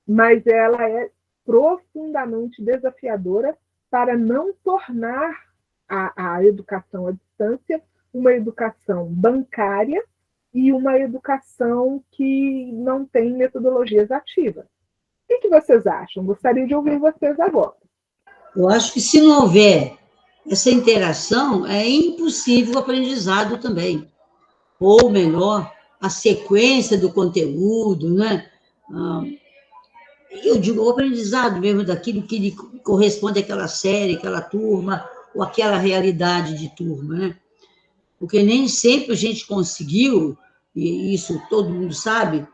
mas ela é profundamente desafiadora para não tornar a educação à distância uma educação bancária e uma educação que não tem metodologias ativas. O que vocês acham? Gostaria de ouvir vocês agora. Eu acho que se não houver essa interação, é impossível o aprendizado também. Ou melhor, a sequência do conteúdo, né? Eu digo, o aprendizado mesmo daquilo que lhe corresponde àquela série, àquela turma, ou àquela realidade de turma, né? Porque nem sempre a gente conseguiu, e isso todo mundo sabe,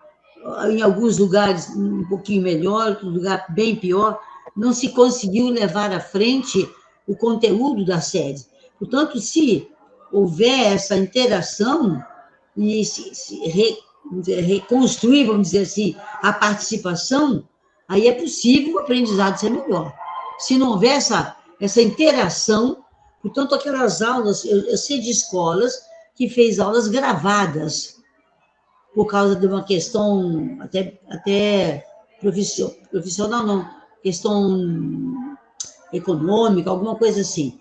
em alguns lugares um pouquinho melhor, outro lugar bem pior, não se conseguiu levar à frente o conteúdo da série. Portanto, se houver essa interação e se reconstruir, vamos dizer assim, a participação, aí é possível o aprendizado ser melhor. Se não houver essa interação, portanto, aquelas aulas, eu sei de escolas que fez aulas gravadas, por causa de uma questão até profissional, não, questão econômica, alguma coisa assim.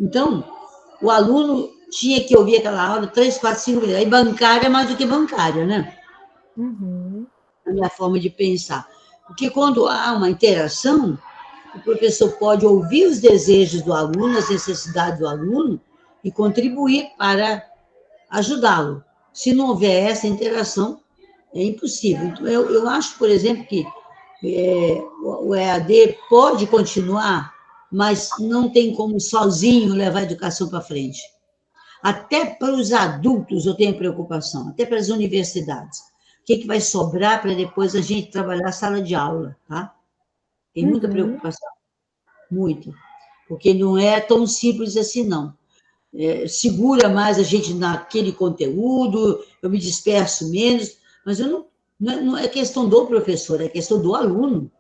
Então, o aluno tinha que ouvir aquela aula 3, 4, 5 vezes. Aí bancária é mais do que bancária, né? Uhum. A minha forma de pensar. Porque quando há uma interação, o professor pode ouvir os desejos do aluno, as necessidades do aluno, e contribuir para ajudá-lo. Se não houver essa interação, é impossível. Então, eu acho, por exemplo, que o EAD pode continuar, mas não tem como sozinho levar a educação para frente. Até para os adultos eu tenho preocupação, até para as universidades. O que vai sobrar para depois a gente trabalhar a sala de aula, tá? Tem muita preocupação, muita, porque não é tão simples assim, não. Segura mais a gente naquele conteúdo, eu me disperso menos, mas não é questão do professor, é questão do aluno.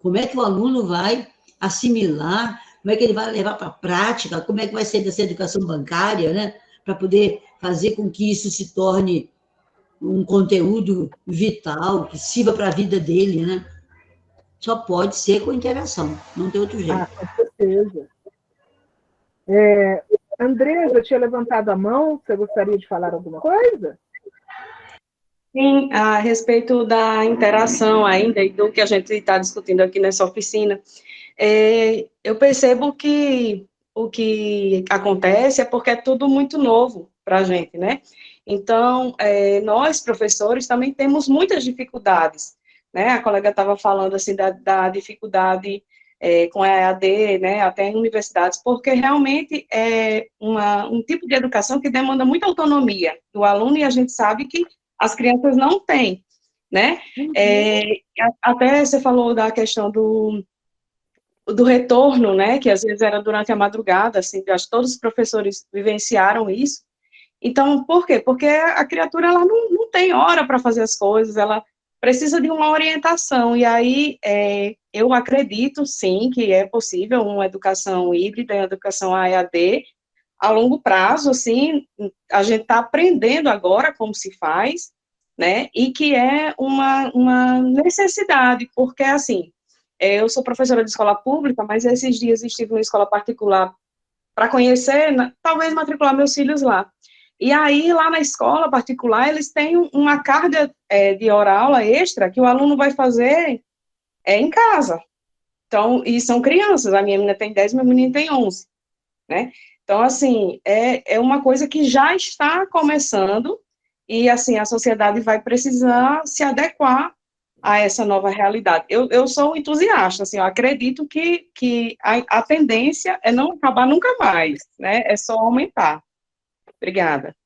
Como é que o aluno vai assimilar, como é que ele vai levar para a prática, como é que vai ser dessa educação bancária, né? Para poder fazer com que isso se torne um conteúdo vital, que sirva para a vida dele, né? Só pode ser com interação, não tem outro jeito. Com certeza. Andresa, tinha levantado a mão, você gostaria de falar alguma coisa? Sim, a respeito da interação ainda e do que a gente está discutindo aqui nessa oficina, eu percebo que o que acontece é porque é tudo muito novo para a gente, né? Então, nós, professores, também temos muitas dificuldades, né? A colega estava falando, assim, da dificuldade com a EAD, né, até em universidades, porque realmente é um tipo de educação que demanda muita autonomia do aluno, e a gente sabe que as crianças não têm, né? Até você falou da questão do retorno, né, que às vezes era durante a madrugada, assim, acho que todos os professores vivenciaram isso. Então, por quê? Porque a criatura, ela não tem hora para fazer as coisas, ela precisa de uma orientação, e aí eu acredito, sim, que é possível uma educação híbrida, uma educação EAD, a longo prazo, assim, a gente está aprendendo agora como se faz, né, e que é uma necessidade, porque, assim, eu sou professora de escola pública, mas esses dias estive numa escola particular para conhecer, talvez matricular meus filhos lá. E aí, lá na escola particular, eles têm uma carga de hora-aula extra que o aluno vai fazer em casa. Então, e são crianças, a minha menina tem 10, minha menina tem 11, né? Então, assim, é uma coisa que já está começando e, assim, a sociedade vai precisar se adequar a essa nova realidade. Eu sou entusiasta, assim, eu acredito que a tendência é não acabar nunca mais, né? É só aumentar. Obrigada.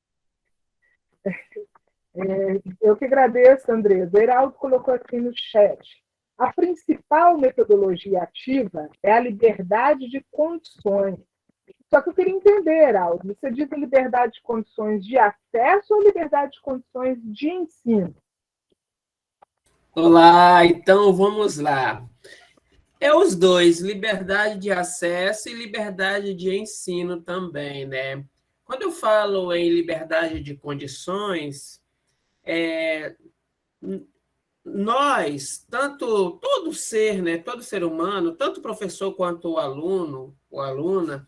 Eu que agradeço, Andresa. Heraldo colocou aqui no chat. A principal metodologia ativa é a liberdade de condições. Só que eu queria entender, Heraldo, você diz liberdade de condições de acesso ou liberdade de condições de ensino? Olá, então vamos lá. É os dois, liberdade de acesso e liberdade de ensino também, né? Quando eu falo em liberdade de condições, nós, todo ser, né, todo ser humano, tanto o professor quanto o aluno, ou aluna,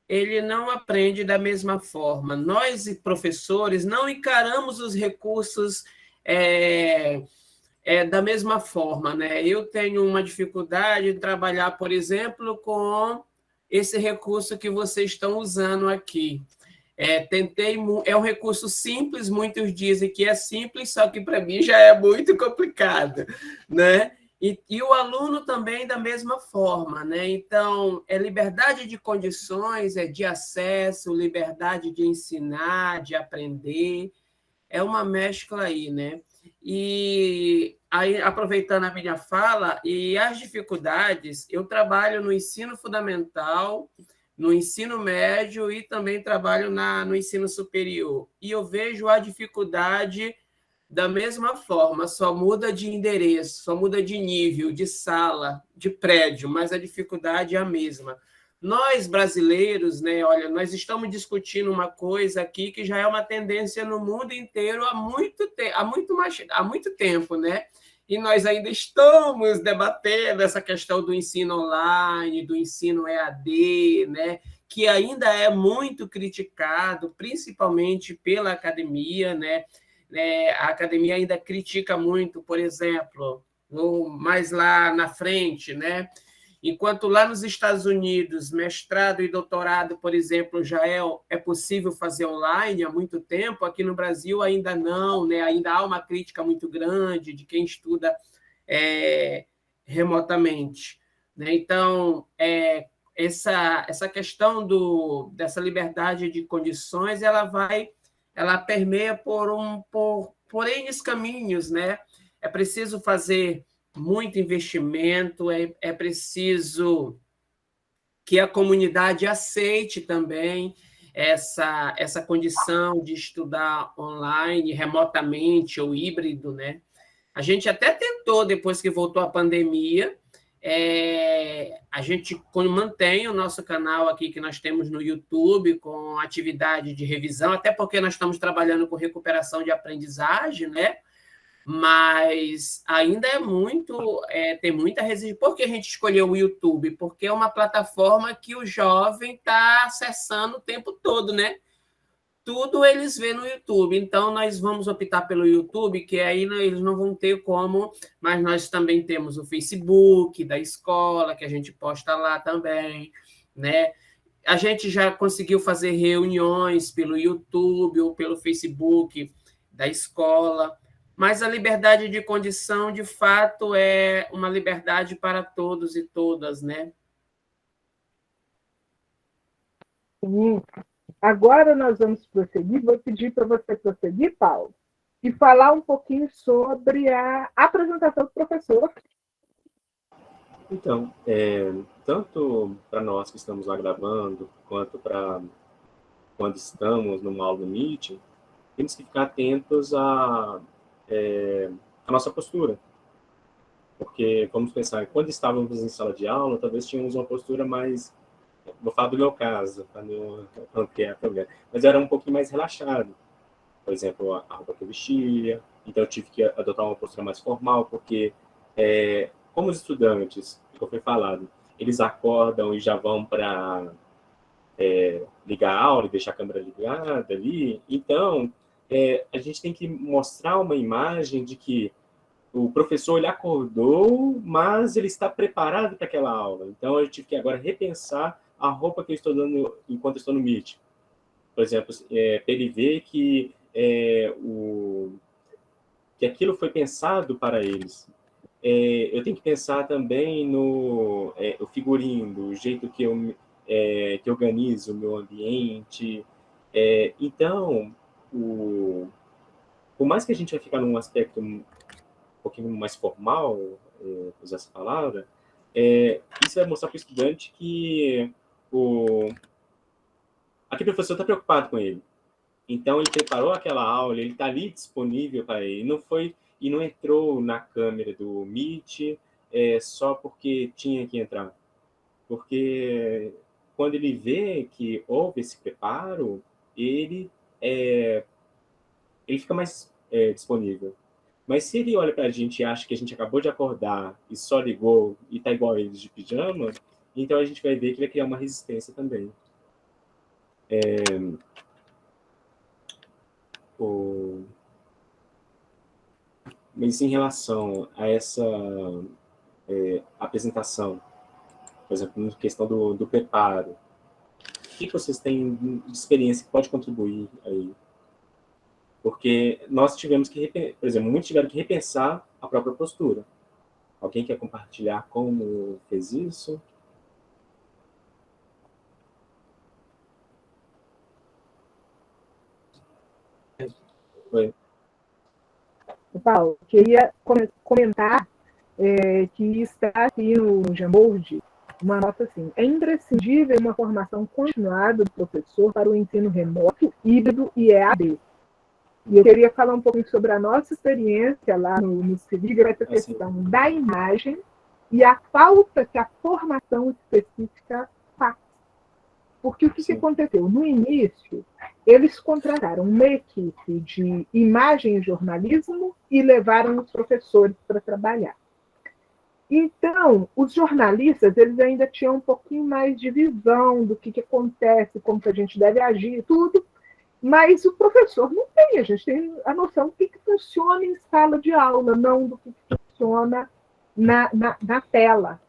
ele não aprende da mesma forma. Nós, professores, não encaramos os recursos da mesma forma, né? Eu tenho uma dificuldade de trabalhar, por exemplo, com esse recurso que vocês estão usando aqui. É um recurso simples, muitos dizem que é simples, só que para mim já é muito complicado, né? E o aluno também da mesma forma, né? Então, é liberdade de condições, é de acesso, liberdade de ensinar, de aprender, é uma mescla aí, né? E aí, aproveitando a minha fala, e as dificuldades, eu trabalho no ensino fundamental, no ensino médio e também trabalho no ensino superior. E eu vejo a dificuldade da mesma forma, só muda de endereço, só muda de nível, de sala, de prédio, mas a dificuldade é a mesma. Nós, brasileiros, né, olha, nós estamos discutindo uma coisa aqui que já é uma tendência no mundo inteiro há muito tempo, né? E nós ainda estamos debatendo essa questão do ensino online, do ensino EAD, né? Que ainda é muito criticado, principalmente pela academia, né? A academia ainda critica muito, por exemplo, mais lá na frente, né? Enquanto lá nos Estados Unidos, mestrado e doutorado, por exemplo, já é possível fazer online há muito tempo, aqui no Brasil ainda não, né? Ainda há uma crítica muito grande de quem estuda remotamente, né? Então, essa questão dessa liberdade de condições, ela permeia por N caminhos, né? É preciso fazer muito investimento, é preciso que a comunidade aceite também essa condição de estudar online, remotamente ou híbrido, né? A gente até tentou, depois que voltou a pandemia, a gente mantém o nosso canal aqui que nós temos no YouTube com atividade de revisão, até porque nós estamos trabalhando com recuperação de aprendizagem, né? Mas ainda tem muita resistência. Por que a gente escolheu o YouTube? Porque é uma plataforma que o jovem está acessando o tempo todo, né? Tudo eles vêem no YouTube. Então, nós vamos optar pelo YouTube, que aí eles não vão ter como, mas nós também temos o Facebook da escola, que a gente posta lá também, né? A gente já conseguiu fazer reuniões pelo YouTube ou pelo Facebook da escola, mas a liberdade de condição, de fato, é uma liberdade para todos e todas, né? Sim. Agora nós vamos prosseguir, vou pedir para você prosseguir, Paulo, e falar um pouquinho sobre a apresentação do professor. Então, tanto para nós que estamos lá gravando, quanto para quando estamos numa aula do Meet, temos que ficar atentos à nossa postura. Porque, vamos pensar, quando estávamos em sala de aula, talvez tínhamos uma postura mais... Vou falar do meu caso, para não criar problema. Mas era um pouquinho mais relaxado. Por exemplo, a roupa que eu vestia. Então, eu tive que adotar uma postura mais formal, porque, como os estudantes, que foi falado, eles acordam e já vão para ligar a aula e deixar a câmera ligada ali. Então, a gente tem que mostrar uma imagem de que o professor ele acordou, mas ele está preparado para aquela aula. Então, eu tive que agora repensar a roupa que eu estou dando enquanto eu estou no Meet. Por exemplo, para ele ver que aquilo foi pensado para eles. eu tenho que pensar também no o figurino, o jeito que que organizo o meu ambiente. Então, por mais que a gente vai ficar num aspecto um pouquinho mais formal, usar essa palavra, isso vai mostrar para o estudante que aquele professor está preocupado com ele. Então, ele preparou aquela aula, ele está ali disponível para ele. Não entrou na câmera do Meet só porque tinha que entrar. Porque quando ele vê que houve esse preparo, ele fica mais disponível. Mas se ele olha para a gente e acha que a gente acabou de acordar e só ligou e está igual a eles de pijama, então a gente vai ver que vai criar uma resistência também. Mas em relação a essa apresentação, por exemplo, na questão do preparo, o que vocês têm de experiência que pode contribuir aí? Porque nós tivemos que, por exemplo, muitos tiveram que repensar a própria postura. Alguém quer compartilhar como fez isso? Oi. Paulo, queria comentar que está aqui no Jamboard uma nota assim: é imprescindível uma formação continuada do professor para o ensino remoto, híbrido e EAD. E eu queria falar um pouquinho sobre a nossa experiência lá no CIVIG, essa questão da imagem e a falta que a formação específica faz. Porque o que aconteceu? No início, eles contrataram uma equipe de imagem e jornalismo e levaram os professores para trabalhar. Então, os jornalistas, eles ainda tinham um pouquinho mais de visão do que acontece, como que a gente deve agir, tudo, mas o professor não tem, a gente tem a noção do que funciona em sala de aula, não do que funciona na tela.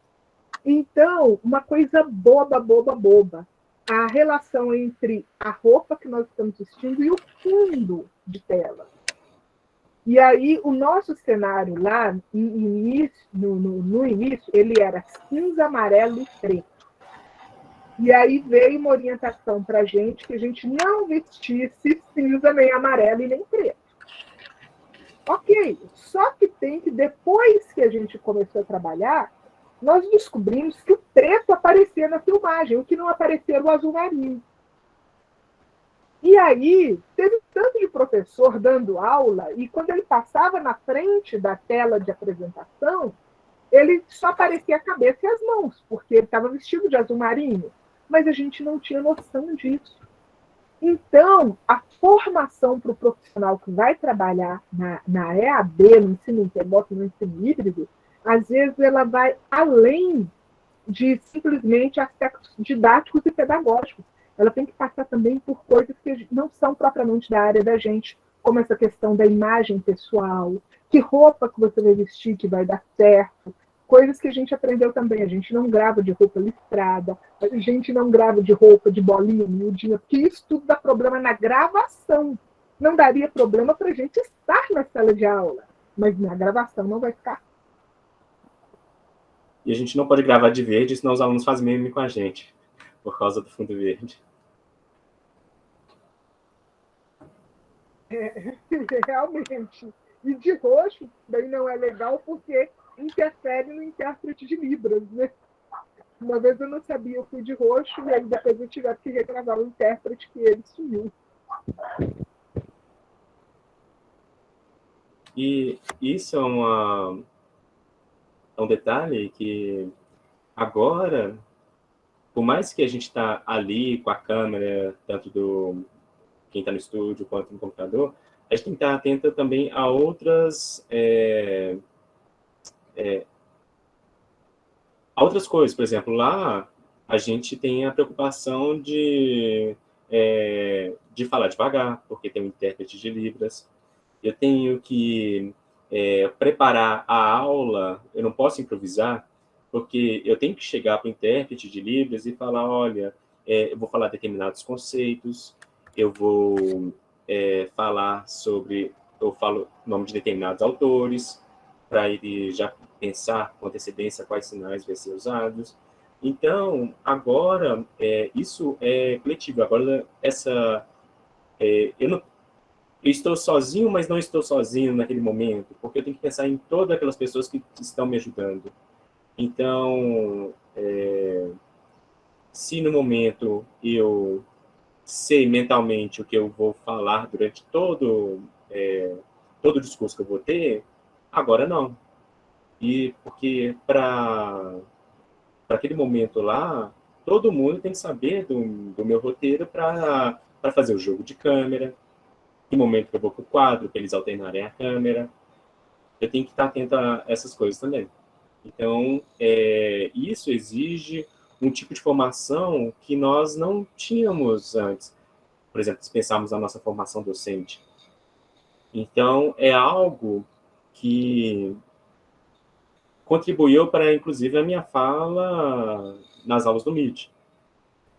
Então, uma coisa boba, a relação entre a roupa que nós estamos vestindo e o fundo de tela. E aí, o nosso cenário lá, no início, ele era cinza, amarelo e preto. E aí veio uma orientação para a gente que a gente não vestisse cinza, nem amarelo e nem preto. Ok, só que depois que a gente começou a trabalhar, nós descobrimos que o preto aparecia na filmagem, o que não aparecia era o azul marinho. E aí, teve tanto de professor dando aula, e quando ele passava na frente da tela de apresentação, ele só aparecia a cabeça e as mãos, porque ele estava vestido de azul marinho. Mas a gente não tinha noção disso. Então, a formação para o profissional que vai trabalhar na EAD, no ensino remoto, no ensino híbrido, às vezes ela vai além de simplesmente aspectos didáticos e pedagógicos. Ela tem que passar também por coisas que não são propriamente da área da gente, como essa questão da imagem pessoal, que roupa que você vai vestir que vai dar certo, coisas que a gente aprendeu também. A gente não grava de roupa listrada, a gente não grava de roupa de bolinha miudinha, porque isso tudo dá problema na gravação. Não daria problema para a gente estar na sala de aula, mas na gravação não vai ficar. E a gente não pode gravar de verde, senão os alunos fazem meme com a gente, por causa do fundo verde. Realmente. E de roxo, daí não é legal, porque interfere no intérprete de Libras, né? Uma vez eu não sabia, eu fui de roxo, e aí depois eu tive que regravar o intérprete, que ele sumiu. E isso é um detalhe que agora, por mais que a gente está ali com a câmera, tanto do quem está no estúdio quanto no computador, a gente tem que estar atento também a outras coisas. Por exemplo, lá a gente tem a preocupação de falar devagar, porque tem um intérprete de Libras. Eu tenho que preparar a aula, eu não posso improvisar, porque eu tenho que chegar para o intérprete de Libras e falar, olha, eu vou falar determinados conceitos, eu vou falar eu falo o nome de determinados autores, para ele já pensar com antecedência quais sinais vão ser usados. Então, agora, isso é coletivo. Agora, eu estou sozinho, mas não estou sozinho naquele momento, porque eu tenho que pensar em todas aquelas pessoas que estão me ajudando. Então, se no momento eu sei mentalmente o que eu vou falar durante todo o discurso que eu vou ter, agora não. E porque para aquele momento lá, todo mundo tem que saber do meu roteiro para fazer o jogo de câmera, que momento que eu vou para o quadro, para eles alternarem a câmera. Eu tenho que estar atento a essas coisas também. Então, isso exige um tipo de formação que nós não tínhamos antes. Por exemplo, se pensarmos na nossa formação docente. Então, é algo que contribuiu para, inclusive, a minha fala nas aulas do Meet.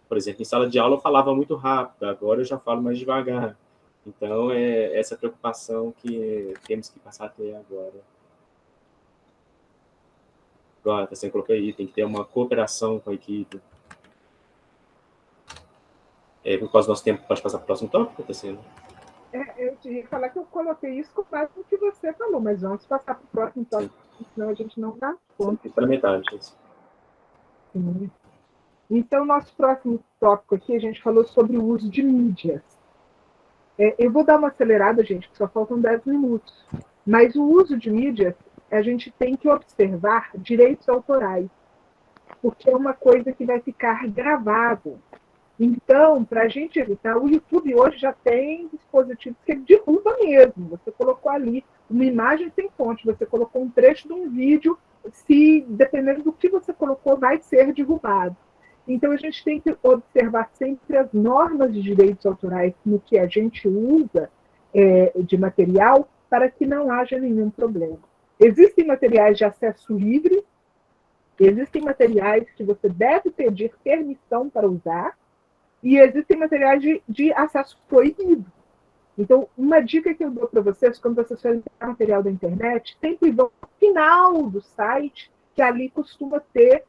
Por exemplo, em sala de aula eu falava muito rápido, agora eu já falo mais devagar. Então, é essa preocupação que temos que passar a ter agora. Agora, você colocou aí, tem que ter uma cooperação com a equipe. Por causa do nosso tempo, pode passar para o próximo tópico, Tacena? Eu tinha que falar que eu coloquei isso com base no que você falou, mas vamos passar para o próximo tópico, senão a gente não dá conta. Para metade. Sim. Então, nosso próximo tópico aqui, a gente falou sobre o uso de mídias. Eu vou dar uma acelerada, gente, que só faltam 10 minutos. Mas o uso de mídias, a gente tem que observar direitos autorais, porque é uma coisa que vai ficar gravado. Então, para a gente evitar, o YouTube hoje já tem dispositivos que ele derruba mesmo. Você colocou ali uma imagem sem fonte, você colocou um trecho de um vídeo, se dependendo do que você colocou, vai ser derrubado. Então, a gente tem que observar sempre as normas de direitos autorais no que a gente usa de material para que não haja nenhum problema. Existem materiais de acesso livre, existem materiais que você deve pedir permissão para usar, e existem materiais de acesso proibido. Então, uma dica que eu dou para vocês, quando vocês forem pegar material da internet, sempre vão no final do site, que ali costuma ter,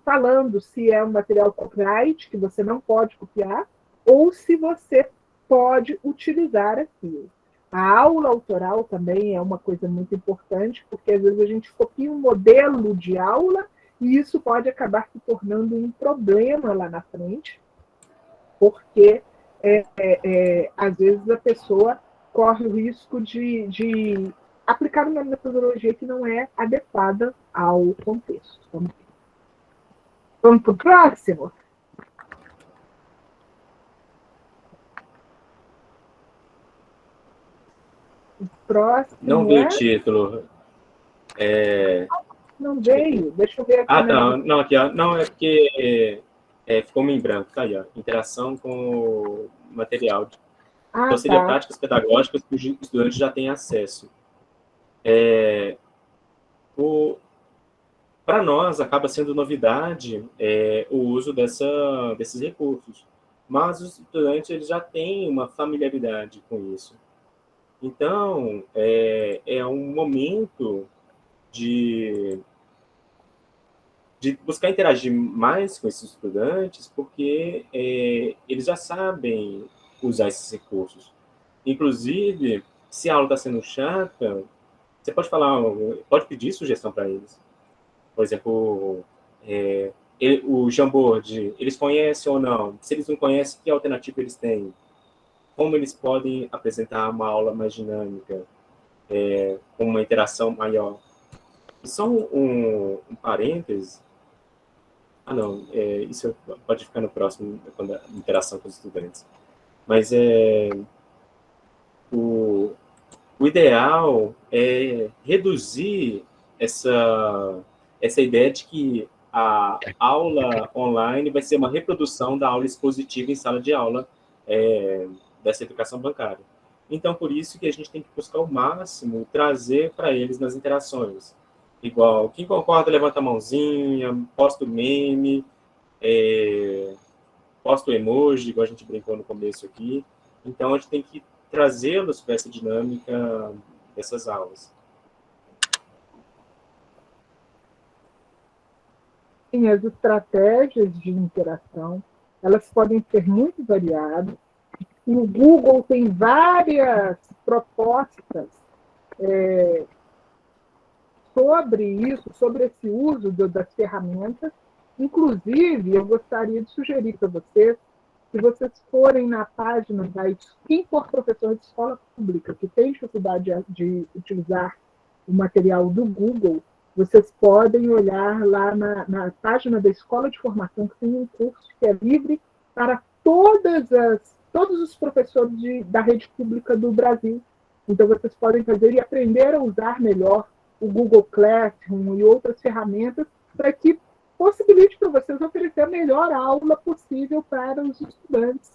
falando se é um material copyright, que você não pode copiar, ou se você pode utilizar aquilo. A aula autoral também é uma coisa muito importante, porque às vezes a gente copia um modelo de aula, e isso pode acabar se tornando um problema lá na frente, porque às vezes a pessoa corre o risco de aplicar uma metodologia que não é adequada ao contexto. Vamos para o próximo? O próximo não vi o título. Não veio? Deixa eu ver aqui. Não, aqui, ó. Não, é porque ficou em branco, tá aí, ó. Interação com o material. Então, seria práticas pedagógicas que os estudantes já têm acesso. Para nós, acaba sendo novidade o uso desses recursos, mas os estudantes eles já têm uma familiaridade com isso. Então, é um momento de buscar interagir mais com esses estudantes, porque eles já sabem usar esses recursos. Inclusive, se a aula está sendo chata, você pode pedir sugestão para eles. Por exemplo, o Jamboard, eles conhecem ou não? Se eles não conhecem, que alternativa eles têm? Como eles podem apresentar uma aula mais dinâmica, com uma interação maior? E só um parêntese. Isso pode ficar no próximo, quando a interação com os estudantes. Mas o ideal é reduzir essa ideia de que a aula online vai ser uma reprodução da aula expositiva em sala de aula dessa educação bancária. Então, por isso que a gente tem que buscar o máximo trazer para eles nas interações. Igual, quem concorda, levanta a mãozinha, posta o meme, posta o emoji, igual a gente brincou no começo aqui. Então, a gente tem que trazê-los para essa dinâmica dessas aulas. Sim, as estratégias de interação, elas podem ser muito variadas. O Google tem várias propostas sobre isso, sobre esse uso das ferramentas. Inclusive, eu gostaria de sugerir para vocês, se vocês forem na página quem for professor de escola pública que tem dificuldade de utilizar o material do Google, vocês podem olhar lá na página da Escola de Formação, que tem um curso que é livre para todos os professores da rede pública do Brasil. Então, vocês podem fazer e aprender a usar melhor o Google Classroom e outras ferramentas para que possibilite para vocês oferecer a melhor aula possível para os estudantes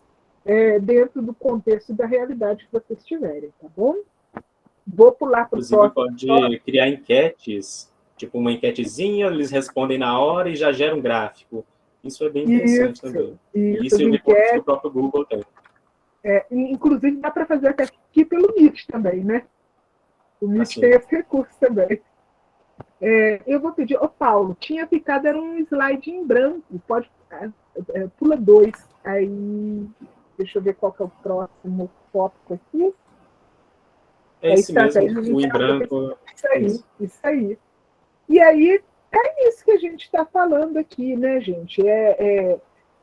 dentro do contexto da realidade que vocês tiverem, tá bom? Vou pular para o próximo. Pode criar enquetes, tipo uma enquetezinha, eles respondem na hora e já gera um gráfico. Isso é bem interessante também. Isso eu recomendo que o próprio Google tem. Inclusive, dá para fazer até aqui pelo Meet também, né? O Meet tem esse recurso também. Eu vou pedir, Paulo, tinha ficado, era um slide em branco, pode pula 2, aí deixa eu ver qual que é o próximo tópico aqui. Esse mesmo, o em branco. Isso aí. E aí, é isso que a gente está falando aqui, né, gente?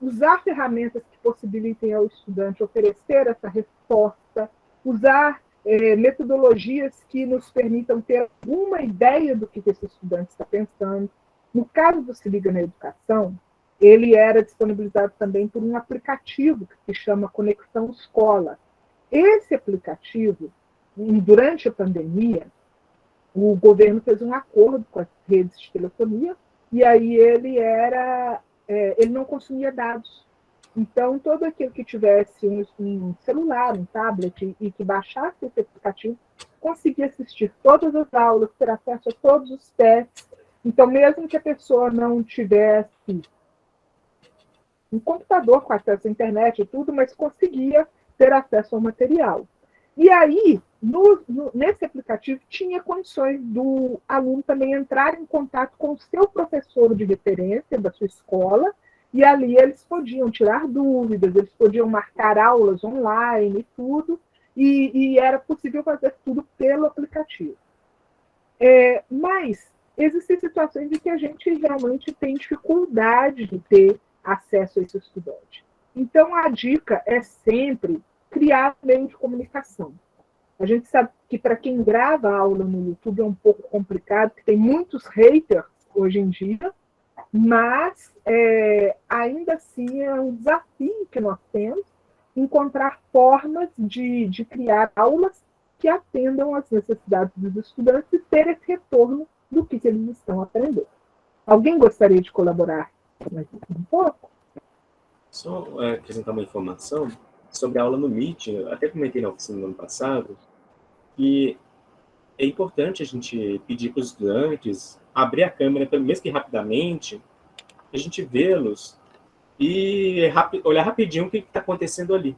Usar ferramentas que possibilitem ao estudante oferecer essa resposta, usar metodologias que nos permitam ter alguma ideia do que esse estudante está pensando. No caso do Se Liga na Educação, ele era disponibilizado também por um aplicativo que se chama Conexão Escola. Esse aplicativo, durante a pandemia, o governo fez um acordo com as redes de telefonia e aí ele não consumia dados. Então, todo aquele que tivesse um celular, um tablet e que baixasse esse aplicativo, conseguia assistir todas as aulas, ter acesso a todos os testes. Então, mesmo que a pessoa não tivesse um computador com acesso à internet e tudo, mas conseguia ter acesso ao material. E aí, nesse aplicativo, tinha condições do aluno também entrar em contato com o seu professor de referência da sua escola, e ali eles podiam tirar dúvidas, eles podiam marcar aulas online e tudo, e era possível fazer tudo pelo aplicativo. Mas existem situações em que a gente realmente tem dificuldade de ter acesso a esse estudante. Então, a dica é sempre criar meio de comunicação. A gente sabe que para quem grava aula no YouTube é um pouco complicado, porque tem muitos haters hoje em dia, mas ainda assim é um desafio que nós temos encontrar formas de criar aulas que atendam às necessidades dos estudantes e ter esse retorno do que eles estão aprendendo. Alguém gostaria de colaborar mais um pouco? Só acrescentar uma informação sobre a aula no Meet, até comentei na oficina no ano passado, que é importante a gente pedir para os estudantes abrir a câmera, mesmo que rapidamente, a gente vê-los e olhar rapidinho o que está acontecendo ali.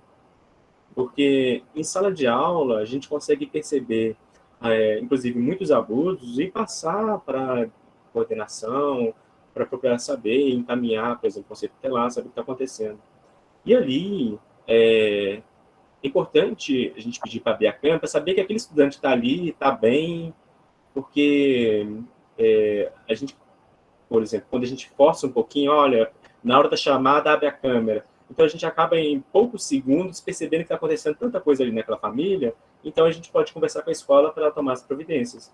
Porque em sala de aula a gente consegue perceber, inclusive, muitos abusos e passar para coordenação, para procurar saber, encaminhar, por exemplo, o conselho tutelar, saber o que está acontecendo. E ali é importante a gente pedir para abrir a câmera, para saber que aquele estudante está ali, está bem, porque a gente, por exemplo, quando a gente força um pouquinho, olha, na hora da chamada, abre a câmera. Então, a gente acaba, em poucos segundos, percebendo que está acontecendo tanta coisa ali naquela família, então a gente pode conversar com a escola para ela tomar as providências.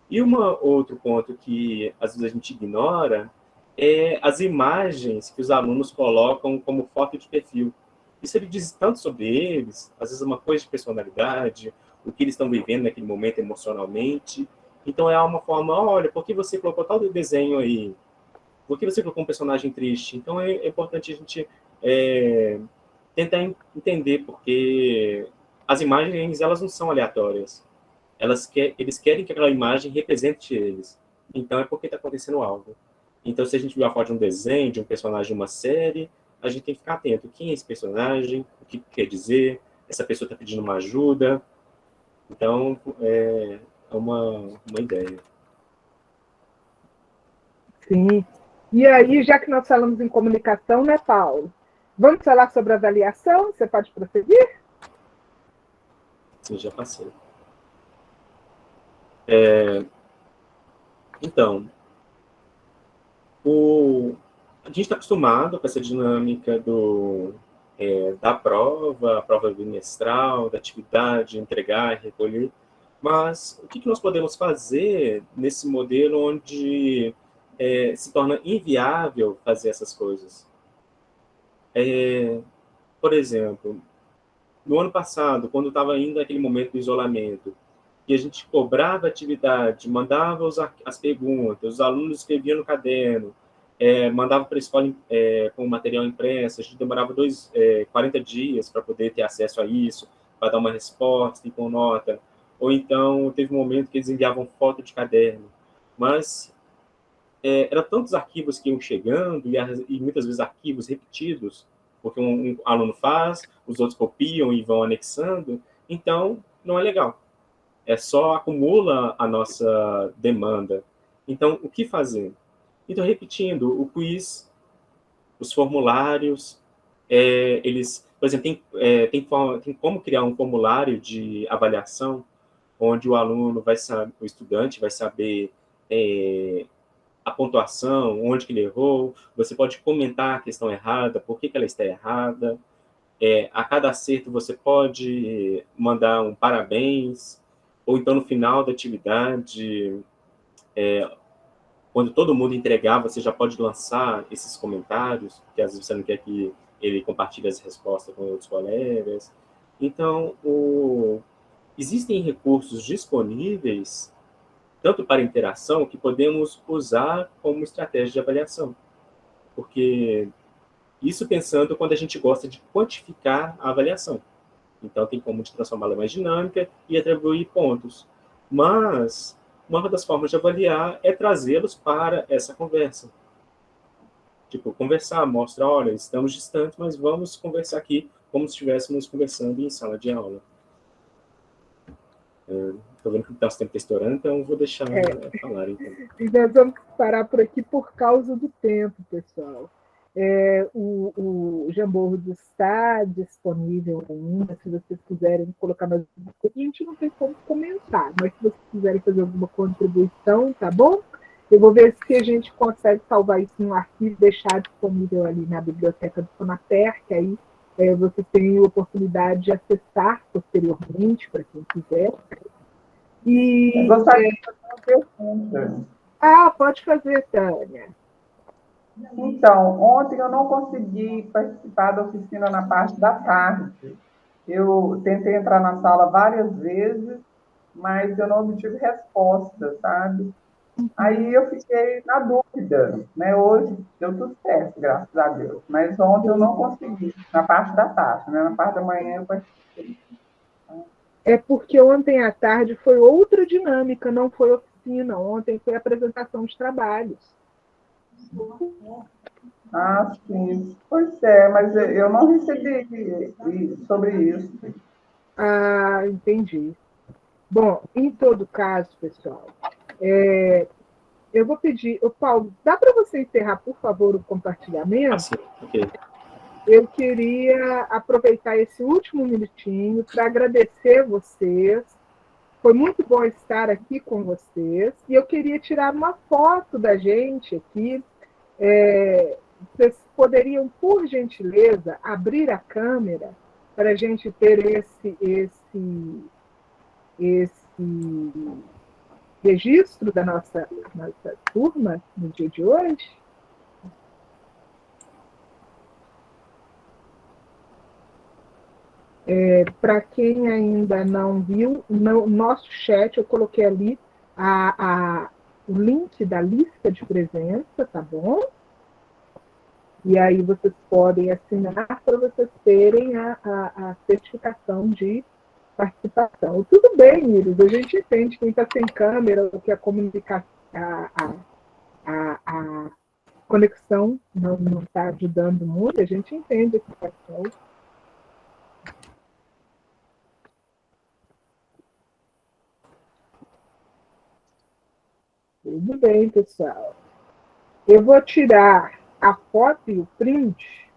E outro ponto que, às vezes, a gente ignora é as imagens que os alunos colocam como foto de perfil. Isso ele diz tanto sobre eles, às vezes é uma coisa de personalidade, o que eles estão vivendo naquele momento emocionalmente. Então, é uma forma, olha, por que você colocou tal desenho aí? Por que você colocou um personagem triste? Então, é importante a gente tentar entender, porque as imagens, elas não são aleatórias. Eles querem que aquela imagem represente eles. Então, é porque está acontecendo algo. Então, se a gente viu a foto de um desenho, de um personagem de uma série, a gente tem que ficar atento. Quem é esse personagem? O que quer dizer? Essa pessoa está pedindo uma ajuda? Então, é uma ideia. Sim. E aí, já que nós falamos em comunicação, né, Paulo? Vamos falar sobre avaliação? Você pode prosseguir? Sim, já passei. Então, a gente está acostumado com essa dinâmica da prova, a prova bimestral, da atividade, entregar e recolher, mas o que nós podemos fazer nesse modelo onde se torna inviável fazer essas coisas? Por exemplo, no ano passado, quando estava ainda aquele momento do isolamento, e a gente cobrava atividade, mandava as perguntas, os alunos escreviam no caderno, mandava para a escola com o material impresso, a gente demorava 40 dias para poder ter acesso a isso, para dar uma resposta e com nota. Ou então, teve um momento que eles enviavam foto de caderno. Mas eram tantos arquivos que iam chegando, e muitas vezes arquivos repetidos, porque um aluno faz, os outros copiam e vão anexando, então não é legal. Só acumula a nossa demanda. Então, o que fazer? Então, repetindo, o quiz, os formulários, eles, por exemplo, tem como criar um formulário de avaliação, onde o aluno vai saber, o estudante vai saber a pontuação, onde que ele errou, você pode comentar a questão errada, por que ela está errada, a cada acerto você pode mandar um parabéns, ou então no final da atividade, quando todo mundo entregar, você já pode lançar esses comentários, porque às vezes você não quer que ele compartilhe as respostas com outros colegas. Então, existem recursos disponíveis, tanto para interação, que podemos usar como estratégia de avaliação. Porque isso pensando quando a gente gosta de quantificar a avaliação. Então, tem como de transformá-la mais dinâmica e atribuir pontos. Mas, uma das formas de avaliar é trazê-los para essa conversa. Tipo, conversar, mostra, olha, estamos distantes, mas vamos conversar aqui como se estivéssemos conversando em sala de aula. Estou vendo que o nosso tempo está estourando, então vou deixar falar. Então. E nós vamos parar por aqui por causa do tempo, pessoal. O Jambordo está disponível ainda, se vocês quiserem colocar mais uma coisa, a gente não tem como comentar, mas se vocês quiserem fazer alguma contribuição, tá bom? Eu vou ver se a gente consegue salvar isso num arquivo e deixar disponível ali na biblioteca do Fonaper, que aí vocês têm a oportunidade de acessar posteriormente, para quem quiser. E, eu gostaria de fazer uma pergunta. Pode fazer, Tânia. Então, ontem eu não consegui participar da oficina na parte da tarde. Eu tentei entrar na sala várias vezes, mas eu não obtive resposta, sabe? Aí eu fiquei na dúvida, né? Hoje deu tudo certo, graças a Deus. Mas ontem eu não consegui, na parte da tarde, né? Na parte da manhã eu participei. É porque ontem à tarde foi outra dinâmica, não foi oficina. Ontem foi apresentação de trabalhos. Ah, sim. Pois é, mas eu não recebi sobre isso. Ah, entendi. Bom, em todo caso, pessoal, eu vou pedir... Paulo, dá para você encerrar, por favor, o compartilhamento? Sim, ok. Eu queria aproveitar esse último minutinho para agradecer vocês. Foi muito bom estar aqui com vocês. E eu queria tirar uma foto da gente aqui. Vocês poderiam, por gentileza, abrir a câmera para a gente ter esse registro da nossa turma no dia de hoje? Para quem ainda não viu, no nosso chat eu coloquei ali o link da lista de presença, tá bom? E aí vocês podem assinar para vocês terem a certificação de participação. Tudo bem, Iris, a gente entende quem está sem câmera, que a comunicação, a conexão não está ajudando muito, a gente entende a situação. Tudo bem, pessoal. Eu vou tirar a foto e o print.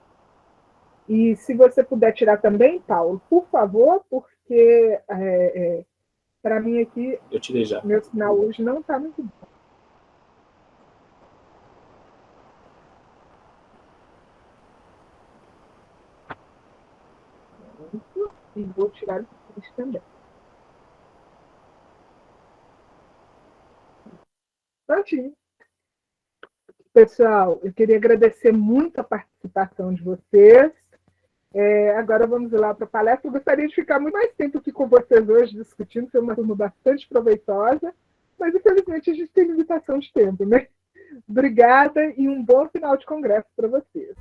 E se você puder tirar também, Paulo, por favor, porque para mim aqui, Eu tirei já. meu sinal hoje não está muito bom. E vou tirar o print também. Prontinho. Pessoal, eu queria agradecer muito a participação de vocês. Agora vamos lá para a palestra. Eu gostaria de ficar muito mais tempo aqui com vocês hoje discutindo, foi uma turma bastante proveitosa, mas infelizmente a gente tem limitação de tempo, né? Obrigada e um bom final de congresso para vocês.